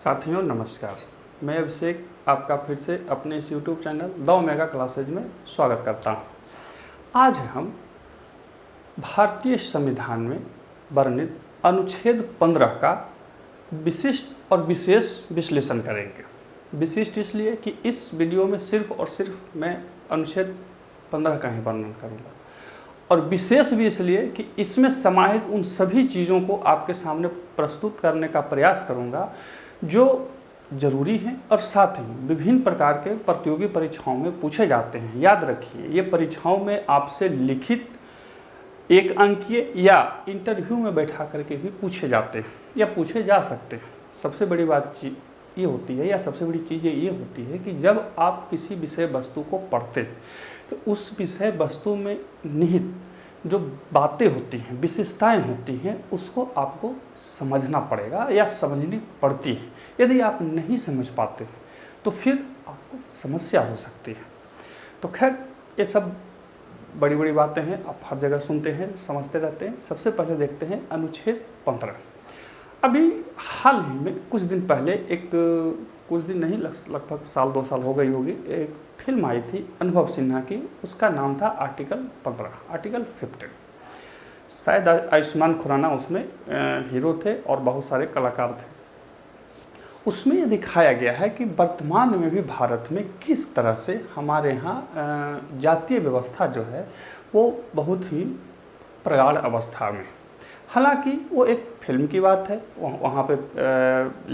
साथियों नमस्कार, मैं अभिषेक आपका फिर से अपने इस YouTube channel the omega classes में स्वागत करता हूँ। आज हम भारतीय संविधान में वर्णित अनुच्छेद 15 का विशिष्ट और विशेष विश्लेषण करेंगे। विशिष्ट इसलिए कि इस वीडियो में सिर्फ और सिर्फ मैं अनुच्छेद 15 का ही वर्णन करूँगा, और विशेष भी इसलिए कि इसमें समाहित उन सभी चीज़ों को आपके सामने प्रस्तुत करने का प्रयास करूँगा जो जरूरी हैं और साथ ही विभिन्न प्रकार के प्रतियोगी परीक्षाओं में पूछे जाते हैं। याद रखिए, ये परीक्षाओं में आपसे लिखित एक अंकीय या इंटरव्यू में बैठा करके भी पूछे जाते हैं या पूछे जा सकते हैं। सबसे बड़ी बात ये होती है या सबसे बड़ी चीज़ ये होती है कि जब आप किसी विषय वस्तु को पढ़ते हैं तो उस विषय वस्तु में निहित जो बातें होती हैं, विशेषताएं होती हैं, उसको आपको समझना पड़ेगा या समझनी पड़ती है। यदि आप नहीं समझ पाते तो फिर आपको समस्या हो सकती है। तो खैर, ये सब बड़ी बड़ी बातें हैं, आप हर जगह सुनते हैं, समझते रहते हैं। सबसे पहले देखते हैं अनुच्छेद 15। अभी हाल ही में कुछ दिन पहले कुछ दिन नहीं, लगभग साल 2 साल हो गई होगी, एक फिल्म आई थी अनुभव सिन्हा की। उसका नाम था आर्टिकल 15, आर्टिकल 15। शायद आयुष्मान खुराना उसमें हीरो थे और बहुत सारे कलाकार थे। उसमें ये दिखाया गया है कि वर्तमान में भी भारत में किस तरह से हमारे यहाँ जातीय व्यवस्था जो है वो बहुत ही प्रगाढ़ अवस्था में। हालांकि वो एक फिल्म की बात है, वहाँ पे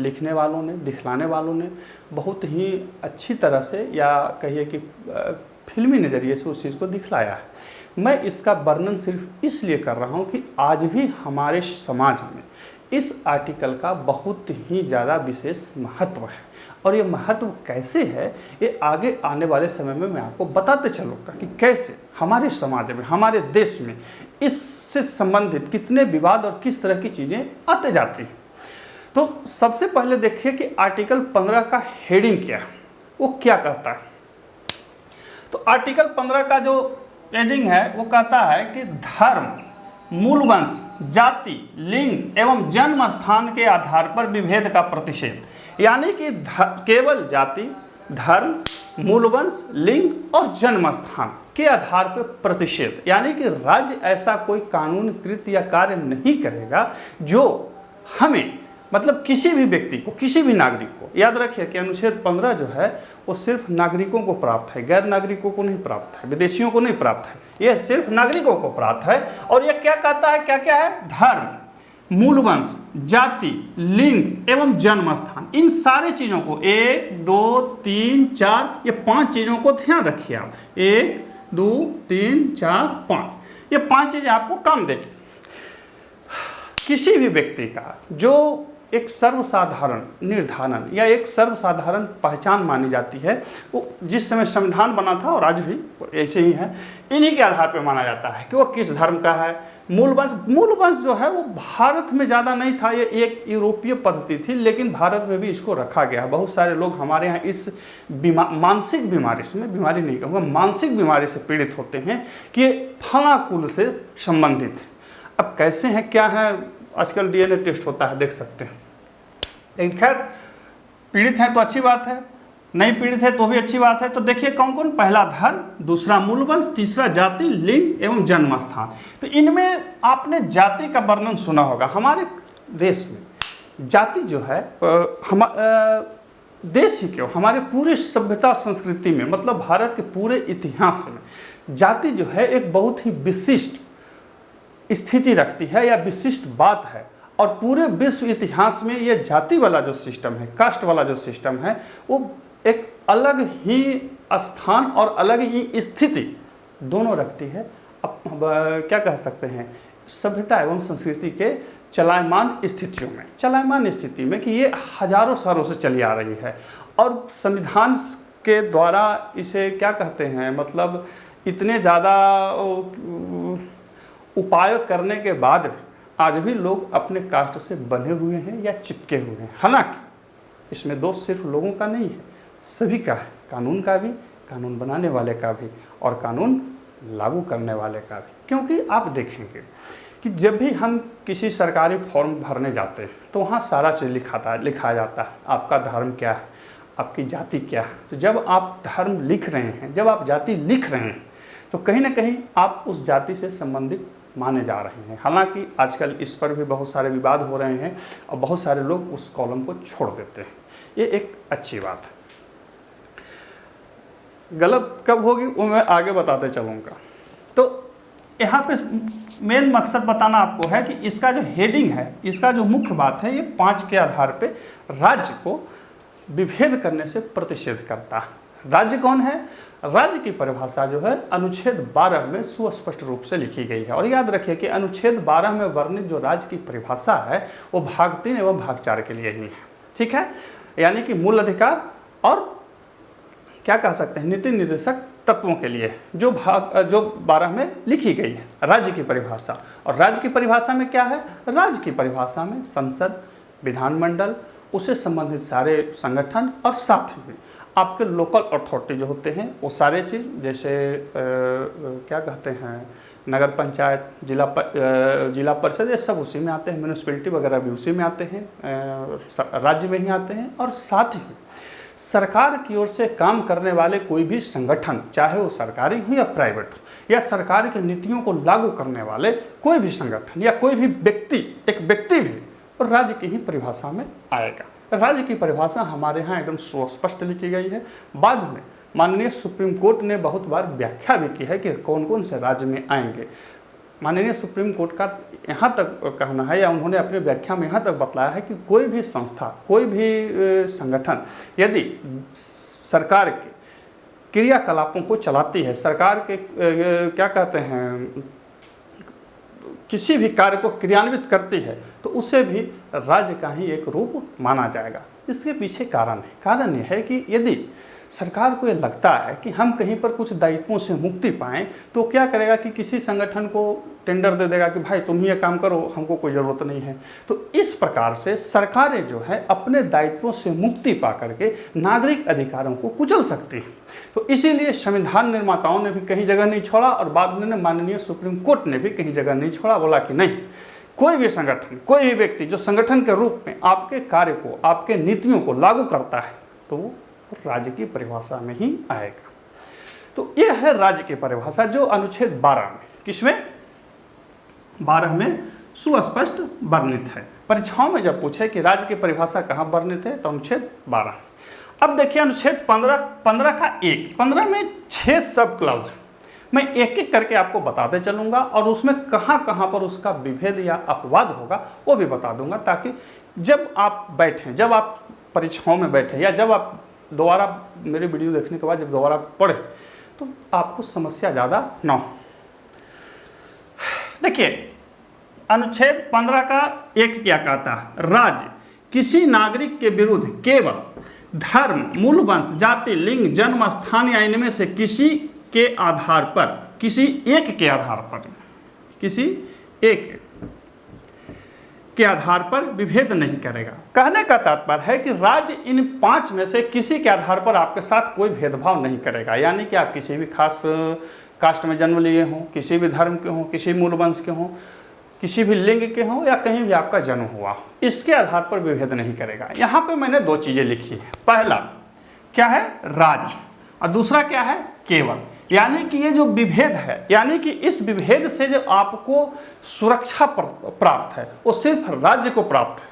लिखने वालों ने, दिखलाने वालों ने बहुत ही अच्छी तरह से या कहिए कि फिल्मी नज़रिए से उस चीज़ को दिखलाया है। मैं इसका वर्णन सिर्फ इसलिए कर रहा हूँ कि आज भी हमारे समाज में इस आर्टिकल का बहुत ही ज़्यादा विशेष महत्व है, और ये महत्व कैसे है ये आगे आने वाले समय में मैं आपको बताते चलूँगा कि कैसे हमारे समाज में, हमारे देश में इससे संबंधित कितने विवाद और किस तरह की चीज़ें आते जाती हैं। तो सबसे पहले देखिए कि आर्टिकल 15 का हेडिंग क्या है, वो क्या कहता है। तो आर्टिकल 15 का जो हेडिंग है वो कहता है कि धर्म, मूलवंश, जाति, लिंग एवं जन्म स्थान के आधार पर विभेद का प्रतिषेध। यानी कि केवल जाति, धर्म, मूलवंश, लिंग और जन्म स्थान के आधार पर प्रतिषेध। यानी कि राज्य ऐसा कोई कानूनकृत या कार्य नहीं करेगा जो हमें, मतलब किसी भी व्यक्ति को, किसी भी नागरिक को, याद रखिए कि अनुच्छेद 15 जो है वो सिर्फ नागरिकों को प्राप्त है, गैर नागरिकों को नहीं प्राप्त है, विदेशियों को नहीं प्राप्त है, यह सिर्फ नागरिकों को प्राप्त है। और यह क्या कहता है, क्या क्या है, धर्म, मूलवंश, जाति, लिंग एवं जन्म स्थान, इन सारी चीज़ों को 1, 2, 3, 4, ये 5 चीज़ों को ध्यान रखिए आप। 1, 2, 3, 4, 5, ये 5 चीज़ें आपको काम देगी। किसी भी व्यक्ति का जो एक सर्वसाधारण निर्धारण या एक सर्वसाधारण पहचान मानी जाती है, वो जिस समय संविधान बना था और आज भी ऐसे ही है, इन्हीं के आधार पर माना जाता है कि वो किस धर्म का है। मूलवंश जो है वो भारत में ज़्यादा नहीं था, ये एक यूरोपीय पद्धति थी, लेकिन भारत में भी इसको रखा गया। बहुत सारे लोग हमारे यहाँ इस मानसिक बीमारी से, मैं बीमारी नहीं कहूँगा, मानसिक बीमारी से पीड़ित होते हैं कि ये फला कुल से संबंधित है। अब कैसे हैं, क्या है, आजकल डीएनए टेस्ट होता है, देख सकते हैं। लेकिन खैर, पीड़ित हैं तो अच्छी बात है, नहीं पीड़ित है तो भी अच्छी बात है। तो देखिए कौन कौन, पहला धर्म, दूसरा मूलवंश, तीसरा जाति, लिंग एवं जन्म स्थान। तो इनमें आपने जाति का वर्णन सुना होगा। हमारे देश में जाति जो है, देश ही क्यों, हमारे पूरे सभ्यता संस्कृति में, मतलब भारत के पूरे इतिहास में जाति जो है एक बहुत ही विशिष्ट स्थिति रखती है या विशिष्ट बात है। और पूरे विश्व इतिहास में ये जाति वाला जो सिस्टम है, कास्ट वाला जो सिस्टम है, वो एक अलग ही स्थान और अलग ही स्थिति दोनों रखती है। अब क्या कह सकते हैं, सभ्यता एवं संस्कृति के चलायमान स्थिति में कि ये हजारों सालों से चली आ रही है। और संविधान के द्वारा इसे क्या कहते हैं, मतलब इतने ज़्यादा उपाय करने के बाद आज भी लोग अपने कास्ट से बंधे हुए हैं या चिपके हुए हैं। हालांकि इसमें दोष सिर्फ लोगों का नहीं है, सभी का है, कानून का भी, कानून बनाने वाले का भी और कानून लागू करने वाले का भी। क्योंकि आप देखेंगे कि जब भी हम किसी सरकारी फॉर्म भरने जाते हैं तो वहाँ सारा चीज़ लिखा जाता है, आपका धर्म क्या है, आपकी जाति क्या है। तो जब आप धर्म लिख रहे हैं, जब आप जाति लिख रहे हैं, तो कहीं ना कहीं आप उस जाति से संबंधित माने जा रहे हैं। हालांकि आजकल इस पर भी बहुत सारे विवाद हो रहे हैं और बहुत सारे लोग उस कॉलम को छोड़ देते हैं। ये एक अच्छी बात है। गलत कब होगी वो मैं आगे बताते चलूँगा। तो यहाँ पे मेन मकसद बताना आपको है कि इसका जो हेडिंग है, इसका जो मुख्य बात है, ये 5 के आधार पे राज्य को विभेद करने से प्रतिषेध करता है। राज्य कौन है? राज्य की परिभाषा जो है अनुच्छेद 12 में सुस्पष्ट रूप से लिखी गई है। और याद रखिए कि अनुच्छेद 12 में वर्णित जो राज्य की परिभाषा है वो भाग 3 एवं भाग 4 के लिए ही है। ठीक है, यानी कि मूल अधिकार और क्या कह सकते हैं, नीति निर्देशक तत्वों के लिए जो 12 में लिखी गई है राज्य की परिभाषा। और राज्य की परिभाषा में क्या है? राज्य की परिभाषा में संसद, विधानमंडल, उससे संबंधित सारे संगठन और साथ ही आपके लोकल अथॉरिटी जो होते हैं वो सारे चीज़, जैसे क्या कहते हैं, नगर पंचायत, जिला परिषद, ये सब उसी में आते हैं। म्यूनिसिपैलिटी वगैरह भी उसी में आते हैं, राज्य में ही आते हैं। और साथ ही सरकार की ओर से काम करने वाले कोई भी संगठन, चाहे वो सरकारी हो या प्राइवेट हो, या सरकार की नीतियों को लागू करने वाले कोई भी संगठन या कोई भी व्यक्ति, एक व्यक्ति भी और राज्य की ही परिभाषा में आएगा। राज्य की परिभाषा हमारे यहाँ एकदम सुस्पष्ट लिखी गई है। बाद में माननीय सुप्रीम कोर्ट ने बहुत बार व्याख्या भी की है कि कौन कौन से राज्य में आएंगे। माननीय सुप्रीम कोर्ट का यहाँ तक कहना है, या उन्होंने अपनी व्याख्या में यहाँ तक बतलाया है कि कोई भी संस्था, कोई भी संगठन यदि सरकार के क्रियाकलापों को चलाती है, सरकार के क्या कहते हैं, किसी भी कार्य को क्रियान्वित करती है, तो उसे भी राज्य का ही एक रूप माना जाएगा। इसके पीछे कारण यह है कि यदि सरकार को ये लगता है कि हम कहीं पर कुछ दायित्वों से मुक्ति पाएं, तो क्या करेगा कि किसी संगठन को टेंडर दे देगा कि भाई तुम ही ये काम करो, हमको कोई ज़रूरत नहीं है। तो इस प्रकार से सरकारें जो है अपने दायित्वों से मुक्ति पा करके नागरिक अधिकारों को कुचल सकती हैं। तो इसीलिए संविधान निर्माताओं ने भी कहीं जगह नहीं छोड़ा और बाद में माननीय सुप्रीम कोर्ट ने भी कहीं जगह नहीं छोड़ा। बोला कि नहीं, कोई भी संगठन, कोई भी व्यक्ति जो संगठन के रूप में आपके कार्य को, आपके नीतियों को लागू करता है, तो वो राज्य की परिभाषा में ही आएगा। तो यह है राज्य की परिभाषा जो अनुच्छेद 12 में, किसमें? 12 में सुस्पष्ट वर्णित है। परीक्षाओं में जब पूछे कि राज्य की परिभाषा कहाँ वर्णित है, तो अनुच्छेद 12। अब देखिए अनुच्छेद 15 का 1, 15 में 6 सब क्लॉज है। मैं एक एक करके आपको बताते चलूँगा और उसमें कहाँ कहाँ पर उसका विभेद या अपवाद होगा वो भी बता दूंगा, ताकि जब आप बैठें, जब आप परीक्षाओं में बैठें, या जब आप दोबारा मेरे वीडियो देखने के बाद जब दोबारा पढ़ें, तो आपको समस्या ज़्यादा ना हो। देखिए अनुच्छेद 15 का 1 क्या कहता है? राज्य किसी नागरिक के विरुद्ध केवल धर्म, मूल वंश, जाति, लिंग, जन्म स्थान या इनमें से किसी के आधार पर, किसी एक के आधार पर, किसी एक के आधार पर विभेद नहीं करेगा। कहने का तात्पर्य है कि राज्य इन 5 में से किसी के आधार पर आपके साथ कोई भेदभाव नहीं करेगा। यानी कि आप किसी भी खास कास्ट में जन्म लिए हों, किसी भी धर्म के हों, किसी मूल वंश के हों, किसी भी लिंग के हों, या कहीं भी आपका जन्म हुआ, इसके आधार पर विभेद नहीं करेगा। यहाँ पे मैंने 2 चीज़ें लिखी है। पहला क्या है? राज्य, और दूसरा क्या है? केवल। यानी कि ये जो विभेद है, यानी कि इस विभेद से जो आपको सुरक्षा प्राप्त है वो सिर्फ राज्य को प्राप्त है,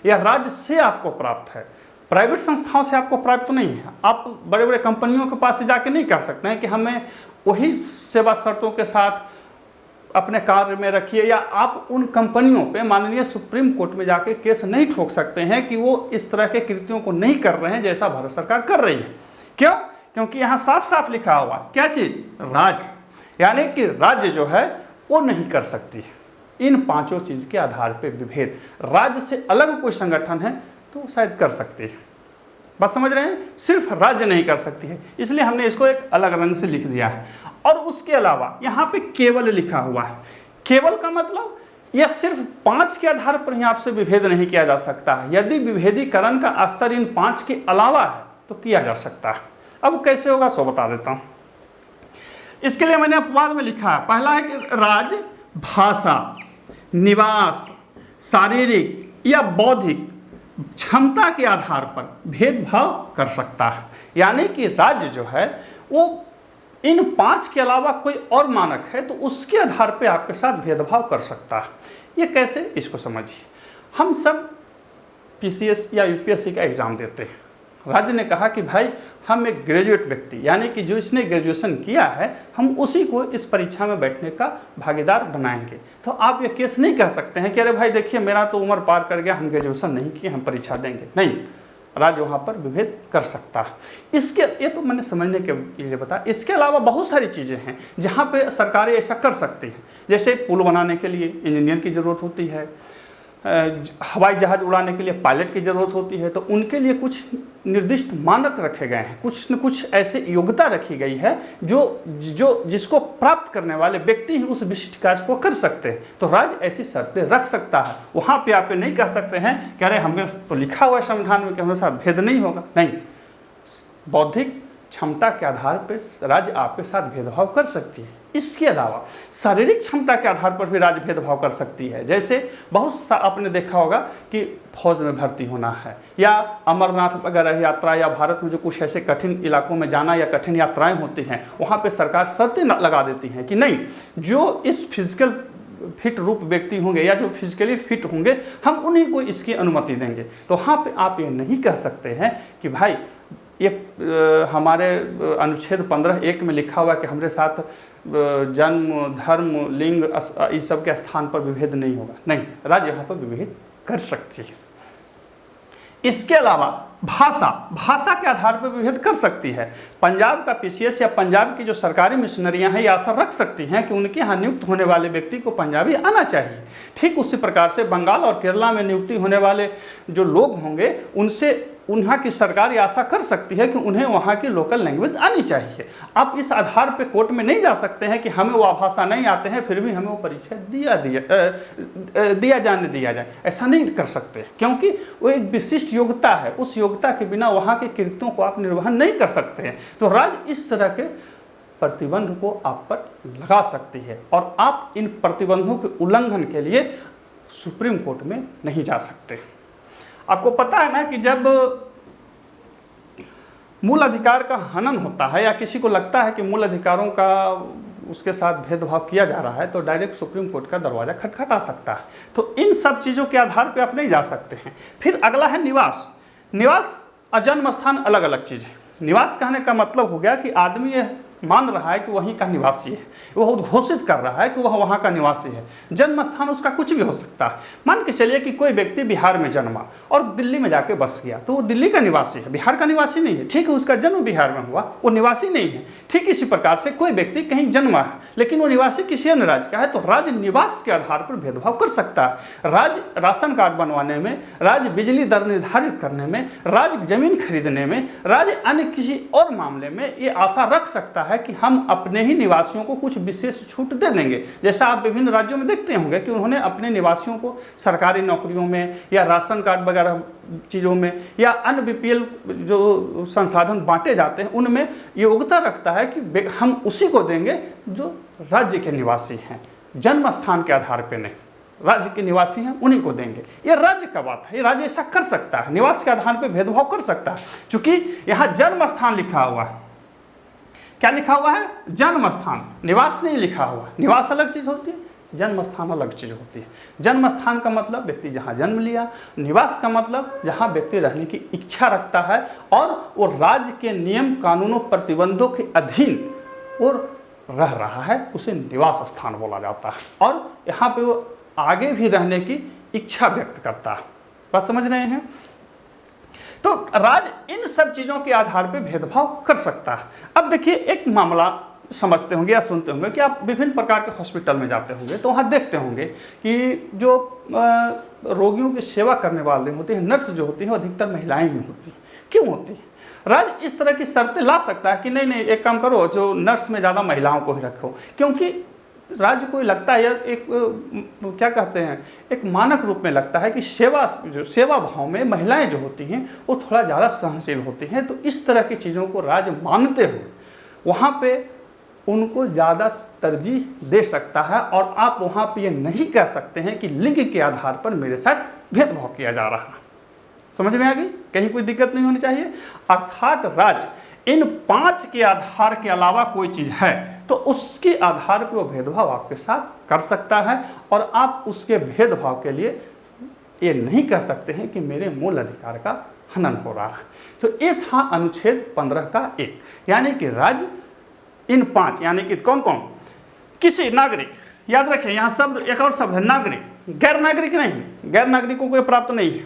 या राज्य से आपको प्राप्त है, प्राइवेट संस्थाओं से आपको प्राप्त नहीं है। आप बड़े बड़े कंपनियों के पास से जाके नहीं कर सकते हैं कि हमें वही सेवा शर्तों के साथ अपने कार्य में रखिए, या आप उन कंपनियों पे माननीय सुप्रीम कोर्ट में जाके केस नहीं ठोक सकते हैं कि वो इस तरह के कृत्यों को नहीं कर रहे हैं जैसा भारत सरकार कर रही है। क्यों? क्योंकि यहाँ साफ साफ लिखा हुआ क्या चीज़? राज्य। यानी कि राज्य जो है वो नहीं कर सकती है इन 5 चीज़ के आधार पे विभेद। राज्य से अलग कोई संगठन है तो शायद कर सकती है। बात समझ रहे हैं? सिर्फ राज्य नहीं कर सकती है, इसलिए हमने इसको एक अलग रंग से लिख दिया है। और उसके अलावा यहाँ पे केवल लिखा हुआ है। केवल का मतलब यह सिर्फ 5 के आधार पर ही आपसे विभेद नहीं किया जा सकता है। यदि विभेदीकरण का स्तर इन 5 के अलावा है तो किया जा सकता है। अब कैसे होगा सो बता देता हूं। इसके लिए मैंने अपवाद में लिखा है। पहला है कि राज्य भाषा, निवास, शारीरिक या बौद्धिक क्षमता के आधार पर भेदभाव कर सकता है। यानी कि राज्य जो है वो इन 5 के अलावा कोई और मानक है तो उसके आधार पर आपके साथ भेदभाव कर सकता है। ये कैसे, इसको समझिए। हम सब पीसीएस या यूपीएससी का एग्ज़ाम देते हैं। राज्य ने कहा कि भाई हम एक ग्रेजुएट व्यक्ति, यानी कि जो इसने ग्रेजुएशन किया है, हम उसी को इस परीक्षा में बैठने का भागीदार बनाएंगे। तो आप ये केस नहीं कह सकते हैं कि अरे भाई देखिए मेरा तो उम्र पार कर गया, हम ग्रेजुएशन नहीं किए, हम परीक्षा देंगे। नहीं, राज्य वहाँ पर विभेद कर सकता है। इसके ये तो मैंने समझने के लिए बताया। इसके अलावा बहुत सारी चीज़ें हैं जहाँ पे सरकारें ऐसा कर सकती हैं। जैसे पुल बनाने के लिए इंजीनियर की ज़रूरत होती है, हवाई जहाज़ उड़ाने के लिए पायलट की ज़रूरत होती है, तो उनके लिए कुछ निर्दिष्ट मानक रखे गए हैं, कुछ न कुछ ऐसे योग्यता रखी गई है जो जिसको प्राप्त करने वाले व्यक्ति ही उस विशिष्ट कार्य को कर सकते हैं। तो राज्य ऐसी शर्तें रख सकता है। वहाँ पे आप नहीं कह सकते हैं कि अरे हमें तो लिखा हुआ है संविधान में कि हमारे साथ भेद नहीं होगा। नहीं, बौद्धिक क्षमता के आधार पर राज्य आपके साथ भेदभाव कर सकती है। इसके अलावा शारीरिक क्षमता के आधार पर भी राज्य भेदभाव कर सकती है। जैसे बहुत सा आपने देखा होगा कि फौज में भर्ती होना है, या अमरनाथ वगैरह यात्रा, या भारत में जो कुछ ऐसे कठिन इलाकों में जाना या कठिन यात्राएं होती हैं, वहाँ पे सरकार शर्तें लगा देती हैं कि नहीं, जो इस फिजिकल फिट रूप व्यक्ति होंगे या जो फिजिकली फिट होंगे, हम उन्हीं को इसकी अनुमति देंगे। तो वहाँ पे आप ये नहीं कह सकते हैं कि भाई ये हमारे अनुच्छेद 15(1) में लिखा हुआ है कि हमारे साथ जन्म, धर्म, लिंग, इस सब के स्थान पर विभेद नहीं होगा। नहीं, राज्य यहाँ पर विभेद कर सकती है। इसके अलावा भाषा के आधार पर विभेद कर सकती है। पंजाब का पीसीएस या पंजाब की जो सरकारी मिशनरियां हैं, ये आशा रख सकती हैं कि उनके यहाँ नियुक्त होने वाले व्यक्ति को पंजाबी आना चाहिए। ठीक उसी प्रकार से बंगाल और केरला में नियुक्ति होने वाले जो लोग होंगे, उनसे वहाँ की सरकार ये आशा कर सकती है कि उन्हें वहाँ की लोकल लैंग्वेज आनी चाहिए। आप इस आधार पे कोर्ट में नहीं जा सकते हैं कि हमें वो भाषा नहीं आते हैं फिर भी हमें वो परीक्षा दिया जाए। ऐसा नहीं कर सकते, क्योंकि वो एक विशिष्ट योग्यता है। उस योग्यता के बिना वहाँ के कृत्यों को आप निर्वहन नहीं कर सकते हैं। तो राज्य इस तरह के प्रतिबंध को आप पर लगा सकती है, और आप इन प्रतिबंधों के उल्लंघन के लिए सुप्रीम कोर्ट में नहीं जा सकते। आपको पता है ना कि जब मूल अधिकार का हनन होता है या किसी को लगता है कि मूल अधिकारों का उसके साथ भेदभाव किया जा रहा है, तो डायरेक्ट सुप्रीम कोर्ट का दरवाज़ा खटखटा सकता है। तो इन सब चीज़ों के आधार पे आप नहीं जा सकते हैं। फिर अगला है निवास। निवास और जन्म स्थान अलग अलग चीज़ है। निवास कहने का मतलब हो गया कि आदमी यह मान रहा है कि वहीं का निवासी है, वह उद्घोषित कर रहा है कि वह वहाँ का निवासी है। जन्म स्थान उसका कुछ भी हो सकता है। मान के चलिए कि कोई व्यक्ति बिहार में जन्मा और दिल्ली में जाके बस गया, तो वो दिल्ली का निवासी है, बिहार का निवासी नहीं है। ठीक है, उसका जन्म बिहार में हुआ, वो निवासी नहीं है। ठीक इसी प्रकार से कोई व्यक्ति कहीं जन्मा है लेकिन वो निवासी किसी अन्य राज्य का है, तो राज्य निवास के आधार पर भेदभाव कर सकता है। राज्य राशन कार्ड बनवाने में, राज्य बिजली दर निर्धारित करने में, राज्य जमीन खरीदने में, राज्य अन्य किसी और मामले में ये आशा रख सकता है कि हम अपने ही निवासियों को कुछ विशेष छूट दे देंगे। जैसा आप विभिन्न राज्यों में देखते होंगे कि उन्होंने अपने निवासियों को सरकारी नौकरियों में या राशन कार्ड वगैरह चीज़ों में या अन्य बीपीएल जो संसाधन बांटे जाते हैं उनमें योग्यता रखता है कि हम उसी को देंगे जो राज्य के निवासी हैं, जन्म स्थान के आधार पर नहीं। राज्य के निवासी हैं उन्हीं को देंगे। ये राज्य का बात है, ये राज्य ऐसा कर सकता है, निवास के आधार पर भेदभाव कर सकता है। चूंकि यहाँ जन्म स्थान लिखा हुआ है, क्या लिखा हुआ है? जन्म स्थान, निवास नहीं लिखा हुआ। निवास अलग चीज़ होती है, जन्म स्थान अलग चीज़ होती है। जन्म स्थान का मतलब व्यक्ति जहाँ जन्म लिया, निवास का मतलब जहाँ व्यक्ति रहने की इच्छा रखता है और वो राज्य के नियम कानूनों प्रतिबंधों के अधीन वो रह रहा है, उसे निवास स्थान बोला जाता है। और यहाँ पे वो आगे भी रहने की इच्छा व्यक्त करता है। बात समझ रहे हैं? तो राज्य इन सब चीज़ों के आधार पर भेदभाव कर सकता है। अब देखिए, एक मामला समझते होंगे या सुनते होंगे कि आप विभिन्न प्रकार के हॉस्पिटल में जाते होंगे तो वहाँ देखते होंगे कि जो रोगियों की सेवा करने वाले होते हैं, नर्स जो होती हैं, अधिकतर महिलाएं ही होती हैं। क्यों होती है? राज्य इस तरह की शर्तें ला सकता है कि नहीं नहीं, एक काम करो, जो नर्स में ज़्यादा महिलाओं को ही रखो, क्योंकि राज्य को लगता है एक क्या कहते हैं, एक मानक रूप में लगता है कि सेवा भाव में महिलाएं जो होती हैं वो थोड़ा ज़्यादा सहनशील होती हैं। तो इस तरह की चीज़ों को राज्य मानते हुए वहाँ पे उनको ज़्यादा तरजीह दे सकता है और आप वहाँ पे ये नहीं कह सकते हैं कि लिंग के आधार पर मेरे साथ भेदभाव किया जा रहा है। समझ में आ गई? कहीं कोई दिक्कत नहीं होनी चाहिए। अर्थात राज्य इन 5 के आधार के अलावा कोई चीज़ है तो उसके आधार पर वो भेदभाव आपके साथ कर सकता है और आप उसके भेदभाव के लिए ये नहीं कह सकते हैं कि मेरे मूल अधिकार का हनन हो रहा है। तो ये था अनुच्छेद 15 का 1, यानी कि राज्य इन 5, यानी कि कौन कौन, किसी नागरिक, याद रखें यहाँ शब्द एक और शब्द है नागरिक, गैर नागरिक नहीं, गैर नागरिकों को प्राप्त नहीं है।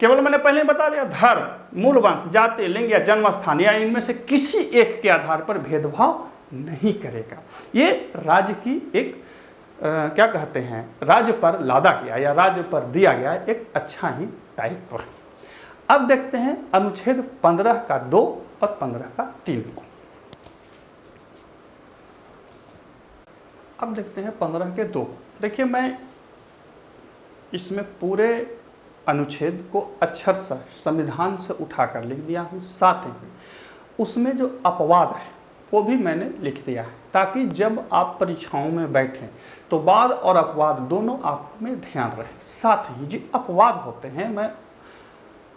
केवल मैंने पहले बता दिया, धर्म, मूल वंश, जाति, लिंग या जन्म स्थान या इनमें से किसी एक के आधार पर भेदभाव नहीं करेगा। ये राज्य की एक क्या कहते हैं, राज्य पर लादा गया या राज्य पर दिया गया एक अच्छा ही दायित्व है। अब देखते हैं अनुच्छेद 15 का 2 और 15 का 3 को। अब देखते हैं 15 के 2। देखिए मैं इसमें पूरे अनुच्छेद को अक्षरशः संविधान से उठाकर लिख दिया हूँ, साथ ही उसमें जो अपवाद है वो भी मैंने लिख दिया है, ताकि जब आप परीक्षाओं में बैठें तो वाद और अपवाद दोनों आप में ध्यान रहे। साथ ही जो अपवाद होते हैं मैं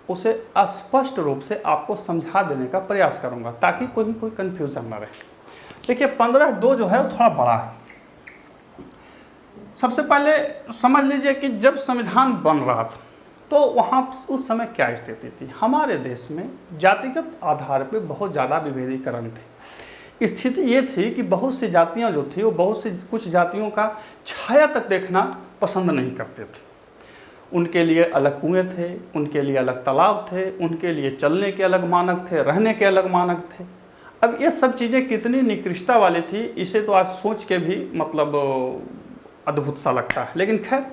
उसे स्पष्ट रूप से आपको समझा देने का प्रयास करूंगा ताकि कोई कंफ्यूजन न रहे। देखिए 15(2) जो है वो थोड़ा बड़ा है। सबसे पहले समझ लीजिए कि जब संविधान बन रहा था तो वहाँ उस समय क्या स्थिति थी। हमारे देश में जातिगत आधार पर बहुत ज़्यादा विभेदीकरण थी। स्थिति ये थी कि बहुत सी जातियाँ जो थी वो बहुत सी कुछ जातियों का छाया तक देखना पसंद नहीं करते थे। उनके लिए अलग कुएं थे, उनके लिए अलग तालाब थे, उनके लिए चलने के अलग मानक थे, रहने के अलग मानक थे। अब ये सब चीज़ें कितनी निकृष्टता वाली थी, इसे तो आज सोच के भी मतलब अद्भुत सा लगता है। लेकिन खैर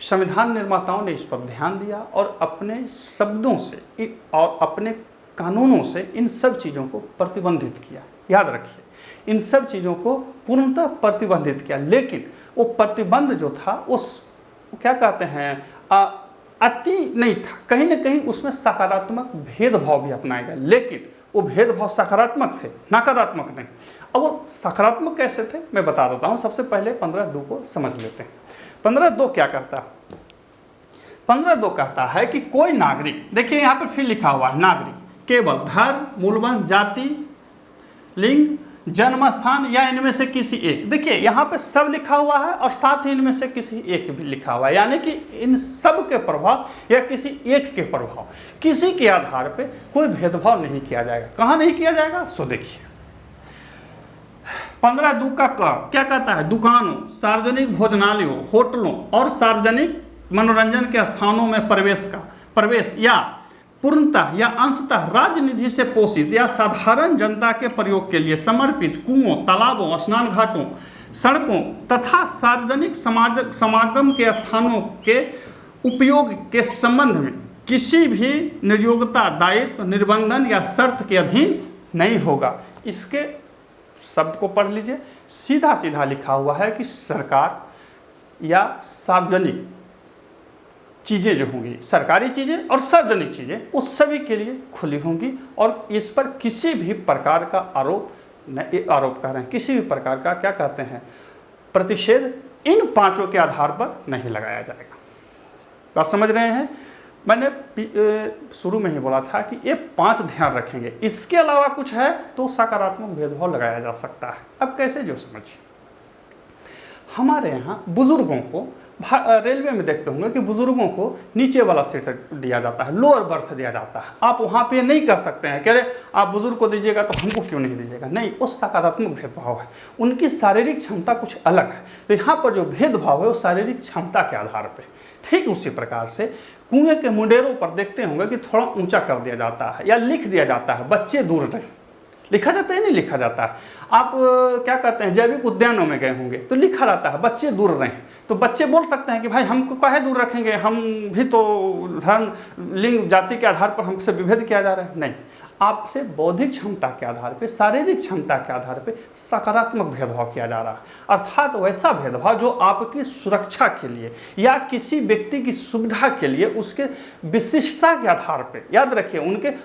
संविधान निर्माताओं ने इस पर ध्यान दिया और अपने शब्दों से और अपने कानूनों से इन सब चीज़ों को प्रतिबंधित किया। याद रखिए, इन सब चीज़ों को पूर्णतः प्रतिबंधित किया, लेकिन वो प्रतिबंध जो था वो क्या कहते हैं अति नहीं था। कहीं ना कहीं उसमें सकारात्मक भेदभाव भी अपनाया गया, लेकिन वो भेदभाव सकारात्मक थे, नकारात्मक नहीं। अब वो सकारात्मक कैसे थे मैं बता देता हूँ। सबसे पहले 15(2) को समझ लेते हैं। 15(2) क्या कहता है? 15(2) कहता है कि कोई नागरिक, देखिए यहाँ पर फिर लिखा हुआ है नागरिक केवल धर्म, मूलवंश, जाति, लिंग, जन्म स्थान या इनमें से किसी एक। देखिए यहाँ पे सब लिखा हुआ है और साथ ही इनमें से किसी एक भी लिखा हुआ है, यानी कि इन सब के प्रभाव या किसी एक के प्रभाव, किसी के आधार पे कोई भेदभाव नहीं किया जाएगा। कहाँ नहीं किया जाएगा? सो देखिए 15(2) का क्या कहता है? दुकानों, सार्वजनिक भोजनालयों, होटलों और सार्वजनिक मनोरंजन के स्थानों में प्रवेश या पूर्णतः या अंशतः राज्य निधि से पोषित या साधारण जनता के प्रयोग के लिए समर्पित कुओं, तालाबों, स्नान घाटों, सड़कों तथा सार्वजनिक समागम के स्थानों के उपयोग के संबंध में किसी भी नियोक्ता दायित्व, निर्बंधन या शर्त के अधीन नहीं होगा। इसके शब्द को पढ़ लीजिए, सीधा सीधा लिखा हुआ है कि सरकार या सार्वजनिक चीज़ें जो होंगी, सरकारी चीज़ें और सार्वजनिक चीज़ें, उस सभी के लिए खुली होंगी और इस पर किसी भी प्रकार का आरोप कर रहे हैं, किसी भी प्रकार का क्या कहते हैं प्रतिषेध इन 5 के आधार पर नहीं लगाया जाएगा। बात समझ रहे हैं? मैंने शुरू में ही बोला था कि ये 5 ध्यान रखेंगे, इसके अलावा कुछ है तो सकारात्मक भेदभाव लगाया जा सकता है। अब कैसे, जो समझिए। हमारे यहाँ बुजुर्गों को रेलवे में देखते होंगे कि बुजुर्गों को नीचे वाला सीट दिया जाता है, लोअर बर्थ दिया जाता है। आप वहाँ पे नहीं कह सकते हैं कि अरे आप बुजुर्ग को दीजिएगा तो हमको क्यों नहीं दीजिएगा। नहीं, वो सकारात्मक भेदभाव है, उनकी शारीरिक क्षमता कुछ अलग है। तो यहाँ पर जो भेदभाव है वो शारीरिक क्षमता के आधार पर। ठीक उसी प्रकार से कुएं के मुंडेरों पर देखते होंगे कि थोड़ा ऊंचा कर दिया जाता है या लिख दिया जाता है बच्चे दूर रहें। लिखा जाता है नहीं लिखा जाता है? आप क्या कहते हैं जैविक उद्यानों में गए होंगे तो लिखा रहता है बच्चे दूर रहें। तो बच्चे बोल सकते हैं कि भाई हमको काहे दूर रखेंगे, हम भी तो धर्म, लिंग, जाति के आधार पर हमसे विभेद किया जा रहा है। नहीं, आपसे बौद्धिक क्षमता के आधार पे, शारीरिक क्षमता के आधार पे सकारात्मक भेदभाव किया जा रहा है। अर्थात वैसा भेदभाव जो आपकी सुरक्षा के लिए या किसी व्यक्ति की सुविधा के लिए उसके विशिष्टता के आधार पे, याद रखिए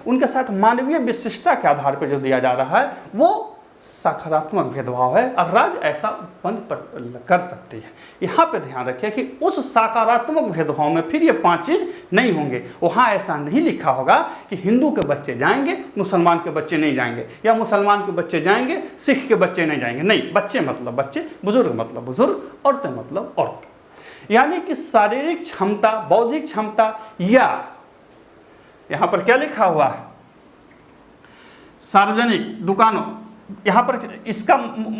उनके साथ मानवीय विशिष्टता के आधार पे जो दिया जा रहा है वो सकारात्मक भेदभाव है और राज्य ऐसा उत्पन्न कर सकती है। यहाँ पे ध्यान रखिए कि उस सकारात्मक भेदभाव में फिर ये 5 चीज़ नहीं होंगे। वहाँ ऐसा नहीं लिखा होगा कि हिंदू के बच्चे जाएंगे, मुसलमान के बच्चे नहीं जाएंगे, या मुसलमान के बच्चे जाएंगे, सिख के बच्चे नहीं जाएंगे। नहीं, बच्चे मतलब बच्चे, बुजुर्ग मतलब बुजुर्ग, औरतें मतलब औरत। यानी कि शारीरिक क्षमता, बौद्धिक क्षमता, या यहाँ पर क्या लिखा हुआ है, सार्वजनिक दुकानों, यहाँ पर इसका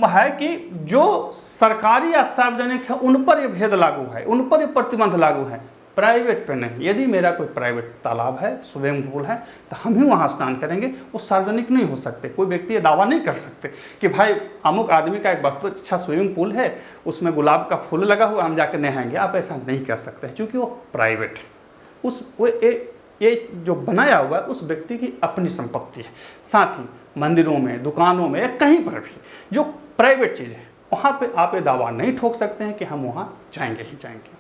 है कि जो सरकारी या सार्वजनिक है उन पर ये भेद लागू है, उन पर ये प्रतिबंध लागू है, प्राइवेट पे नहीं। यदि मेरा कोई प्राइवेट तालाब है, स्विमिंग पूल है, तो हम ही वहाँ स्नान करेंगे, वो सार्वजनिक नहीं हो सकते। कोई व्यक्ति ये दावा नहीं कर सकते कि भाई अमुक आदमी का एक बहुत अच्छा स्विमिंग पूल है, उसमें गुलाब का फूल लगा हुआ, हम जाकर नहाएंगे। आप ऐसा नहीं कर सकते क्योंकि वो प्राइवेट है। ये जो बनाया हुआ है उस व्यक्ति की अपनी संपत्ति है। साथ ही मंदिरों में, दुकानों में, कहीं पर भी जो प्राइवेट चीज़ है वहाँ पे आप ये दावा नहीं ठोक सकते हैं कि हम वहाँ जाएंगे ही जाएंगे।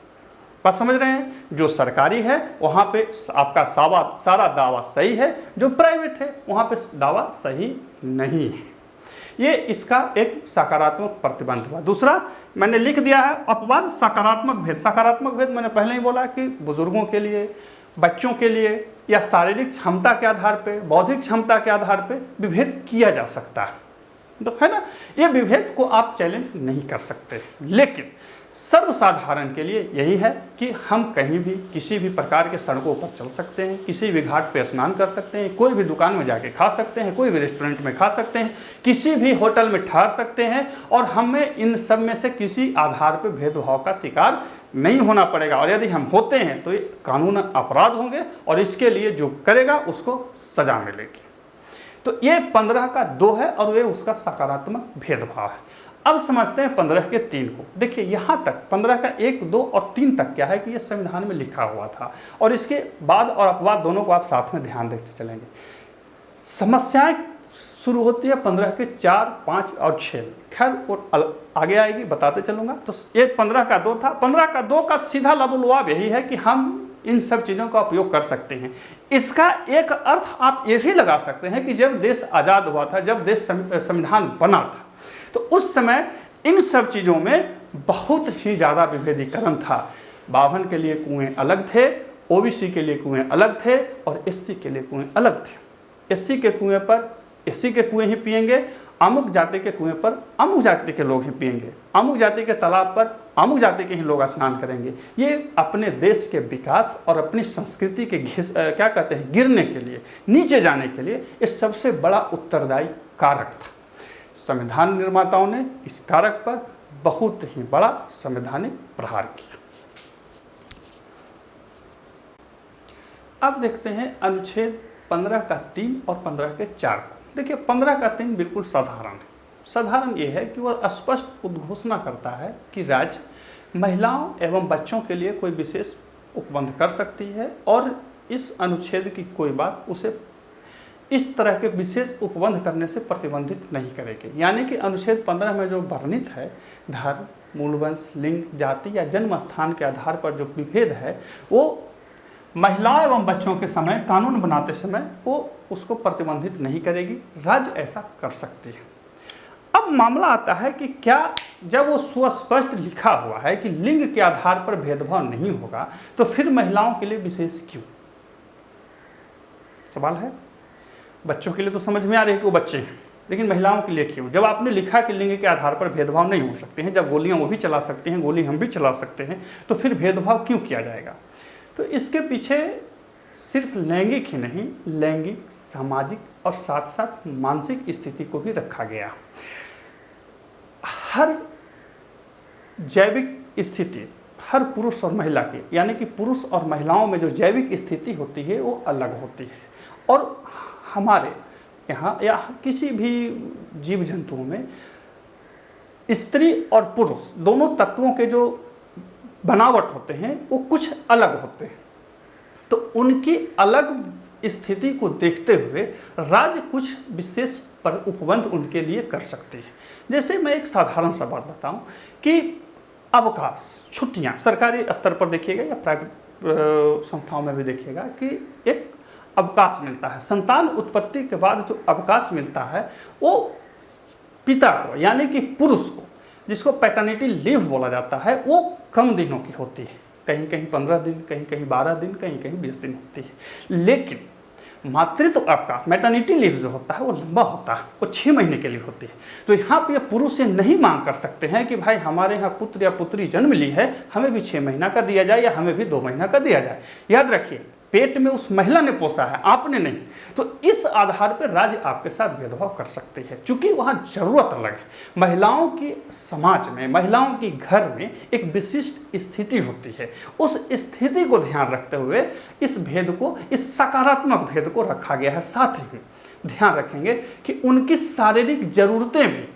बात समझ रहे हैं? जो सरकारी है वहाँ पे आपका सारा दावा सही है, जो प्राइवेट है वहाँ पे दावा सही नहीं है। ये इसका एक सकारात्मक प्रतिबंध हुआ। दूसरा मैंने लिख दिया है अपवाद, सकारात्मक भेद। सकारात्मक भेद मैंने पहले ही बोला कि बुजुर्गों के लिए, बच्चों के लिए, या शारीरिक क्षमता के आधार पे, बौद्धिक क्षमता के आधार पे विभेद किया जा सकता है, बस है ना। ये विभेद को आप चैलेंज नहीं कर सकते, लेकिन सर्वसाधारण के लिए यही है कि हम कहीं भी किसी भी प्रकार के सड़कों पर चल सकते हैं, किसी भी घाट पे स्नान कर सकते हैं, कोई भी दुकान में जाके खा सकते हैं, कोई भी रेस्टोरेंट में खा सकते हैं, किसी भी होटल में ठहर सकते हैं, और हमें इन सब में से किसी आधार पर भेदभाव का शिकार नहीं होना पड़ेगा। और यदि हम होते हैं तो ये कानून अपराध होंगे और इसके लिए जो करेगा उसको सजा मिलेगी। तो ये 15 का 2 है और वे उसका सकारात्मक भेदभाव है। अब समझते हैं 15 के 3 को। देखिए यहाँ तक 15 का 1, 2 और 3 तक क्या है कि ये संविधान में लिखा हुआ था, और इसके बाद और अपवाद दोनों को आप साथ में ध्यान देखते चलेंगे। समस्याएं शुरू होती है 15 के 4, 5 और 6। खैर वो आगे आएगी, बताते चलूँगा। तो ये 15 का 2 था। 15 का 2 का सीधा लबुलवाब यही है कि हम इन सब चीज़ों का उपयोग कर सकते हैं। इसका एक अर्थ आप ये भी लगा सकते हैं कि जब देश आज़ाद हुआ था, जब देश संविधान बना था, तो उस समय इन सब चीज़ों में बहुत ही ज़्यादा विभेदीकरण था। बाभन के लिए कुएँ अलग थे, ओबीसी के लिए कुएँ अलग थे, और एससी के लिए कुएँ अलग थे। एससी के कुएँ पर एससी के कुएँ ही पिएंगे, अमुक जाति के कुएँ पर अमुक जाति के लोग ही पिएंगे, अमुक जाति के तालाब पर अमुक जाति के ही लोग स्नान करेंगे। ये अपने देश के विकास और अपनी संस्कृति के क्या कहते हैं, गिरने के लिए, नीचे जाने के लिए ये सबसे बड़ा उत्तरदायी कारक था। संविधान निर्माताओं ने इस कारक पर बहुत ही बड़ा संवैधानिक प्रहार किया। अब देखते हैं अनुच्छेद 15 का 3 और 15 के 4 को। देखिए 15 का 3 बिल्कुल साधारण है। साधारण ये है कि वह स्पष्ट उद्घोषणा करता है कि राज्य महिलाओं एवं बच्चों के लिए कोई विशेष उपबंध कर सकती है, और इस अनुच्छेद की कोई बात उसे इस तरह के विशेष उपबंध करने से प्रतिबंधित नहीं करेगी। यानी कि अनुच्छेद 15 में जो वर्णित है, धर्म, मूलवंश, लिंग, जाति या जन्म स्थान के आधार पर जो विभेद है, वो महिलाओं एवं बच्चों के समय कानून बनाते समय वो उसको प्रतिबंधित नहीं करेगी। राज्य ऐसा कर सकती है। अब मामला आता है कि क्या जब वो सुस्पष्ट लिखा हुआ है कि लिंग के आधार पर भेदभाव नहीं होगा, तो फिर महिलाओं के लिए विशेष क्यों? सवाल है। बच्चों के लिए तो समझ में आ रही है कि वो बच्चे हैं, लेकिन महिलाओं के लिए क्यों? जब आपने लिखा कि लिंग के आधार पर भेदभाव नहीं हो सकते हैं, जब गोलियां वो भी चला सकते हैं, गोली हम भी चला सकते हैं, तो फिर भेदभाव क्यों किया जाएगा? तो इसके पीछे सिर्फ लैंगिक ही नहीं, लैंगिक, सामाजिक और साथ साथ मानसिक स्थिति को भी रखा गया। हर जैविक स्थिति हर पुरुष और महिला की, यानी कि पुरुष और महिलाओं में जो जैविक स्थिति होती है वो अलग होती है, और हमारे यहाँ या किसी भी जीव जंतुओं में स्त्री और पुरुष दोनों तत्वों के जो बनावट होते हैं वो कुछ अलग होते हैं। तो उनकी अलग स्थिति को देखते हुए राज्य कुछ विशेष पर उपबंध उनके लिए कर सकती है। जैसे मैं एक साधारण सा बात बताऊं कि अवकाश, छुट्टियां सरकारी स्तर पर देखिएगा या प्राइवेट संस्थाओं में भी देखिएगा कि एक अवकाश मिलता है। संतान उत्पत्ति के बाद जो अवकाश मिलता है वो पिता को यानी कि पुरुष को, जिसको पैटर्निटी लीव बोला जाता है, वो कम दिनों की होती है। कहीं कहीं 15 दिन, कहीं कहीं 12 दिन, कहीं कहीं 20 दिन होती है। लेकिन मातृत्व अवकाश मैटर्निटी लीव जो होता है वो लंबा होता है, वो 6 महीने के लिए होती है। तो यहाँ पे पुरुष ये नहीं मांग कर सकते हैं कि भाई हमारे यहाँ पुत्र या पुत्री जन्म ली है, हमें भी 6 महीना का दिया जाए या हमें भी 2 महीना का दिया जाए। याद रखिए, पेट में उस महिला ने पोसा है, आपने नहीं। तो इस आधार पर राज्य आपके साथ भेदभाव कर सकती है, क्योंकि वहाँ जरूरत अलग है। महिलाओं की समाज में, महिलाओं की घर में एक विशिष्ट स्थिति होती है। उस स्थिति को ध्यान रखते हुए इस भेद को, इस सकारात्मक भेद को रखा गया है। साथ ही ध्यान रखेंगे कि उनकी शारीरिक जरूरतें भी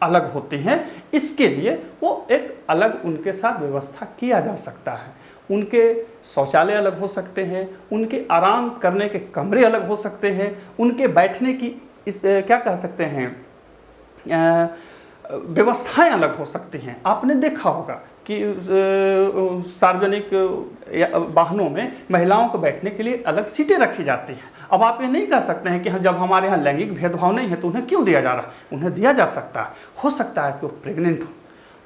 अलग होती हैं, इसके लिए वो एक अलग उनके साथ व्यवस्था किया जा सकता है। उनके शौचालय अलग हो सकते हैं, उनके आराम करने के कमरे अलग हो सकते हैं, उनके बैठने की क्या कह सकते हैं व्यवस्थाएं अलग हो सकती हैं। आपने देखा होगा कि सार्वजनिक वाहनों में महिलाओं को बैठने के लिए अलग सीटें रखी जाती हैं। अब आप ये नहीं कह सकते हैं कि जब हमारे यहाँ लैंगिक भेदभाव नहीं है तो उन्हें क्यों दिया जा रहा है। उन्हें दिया जा सकता है। हो सकता है कि वो प्रेग्नेंट हो,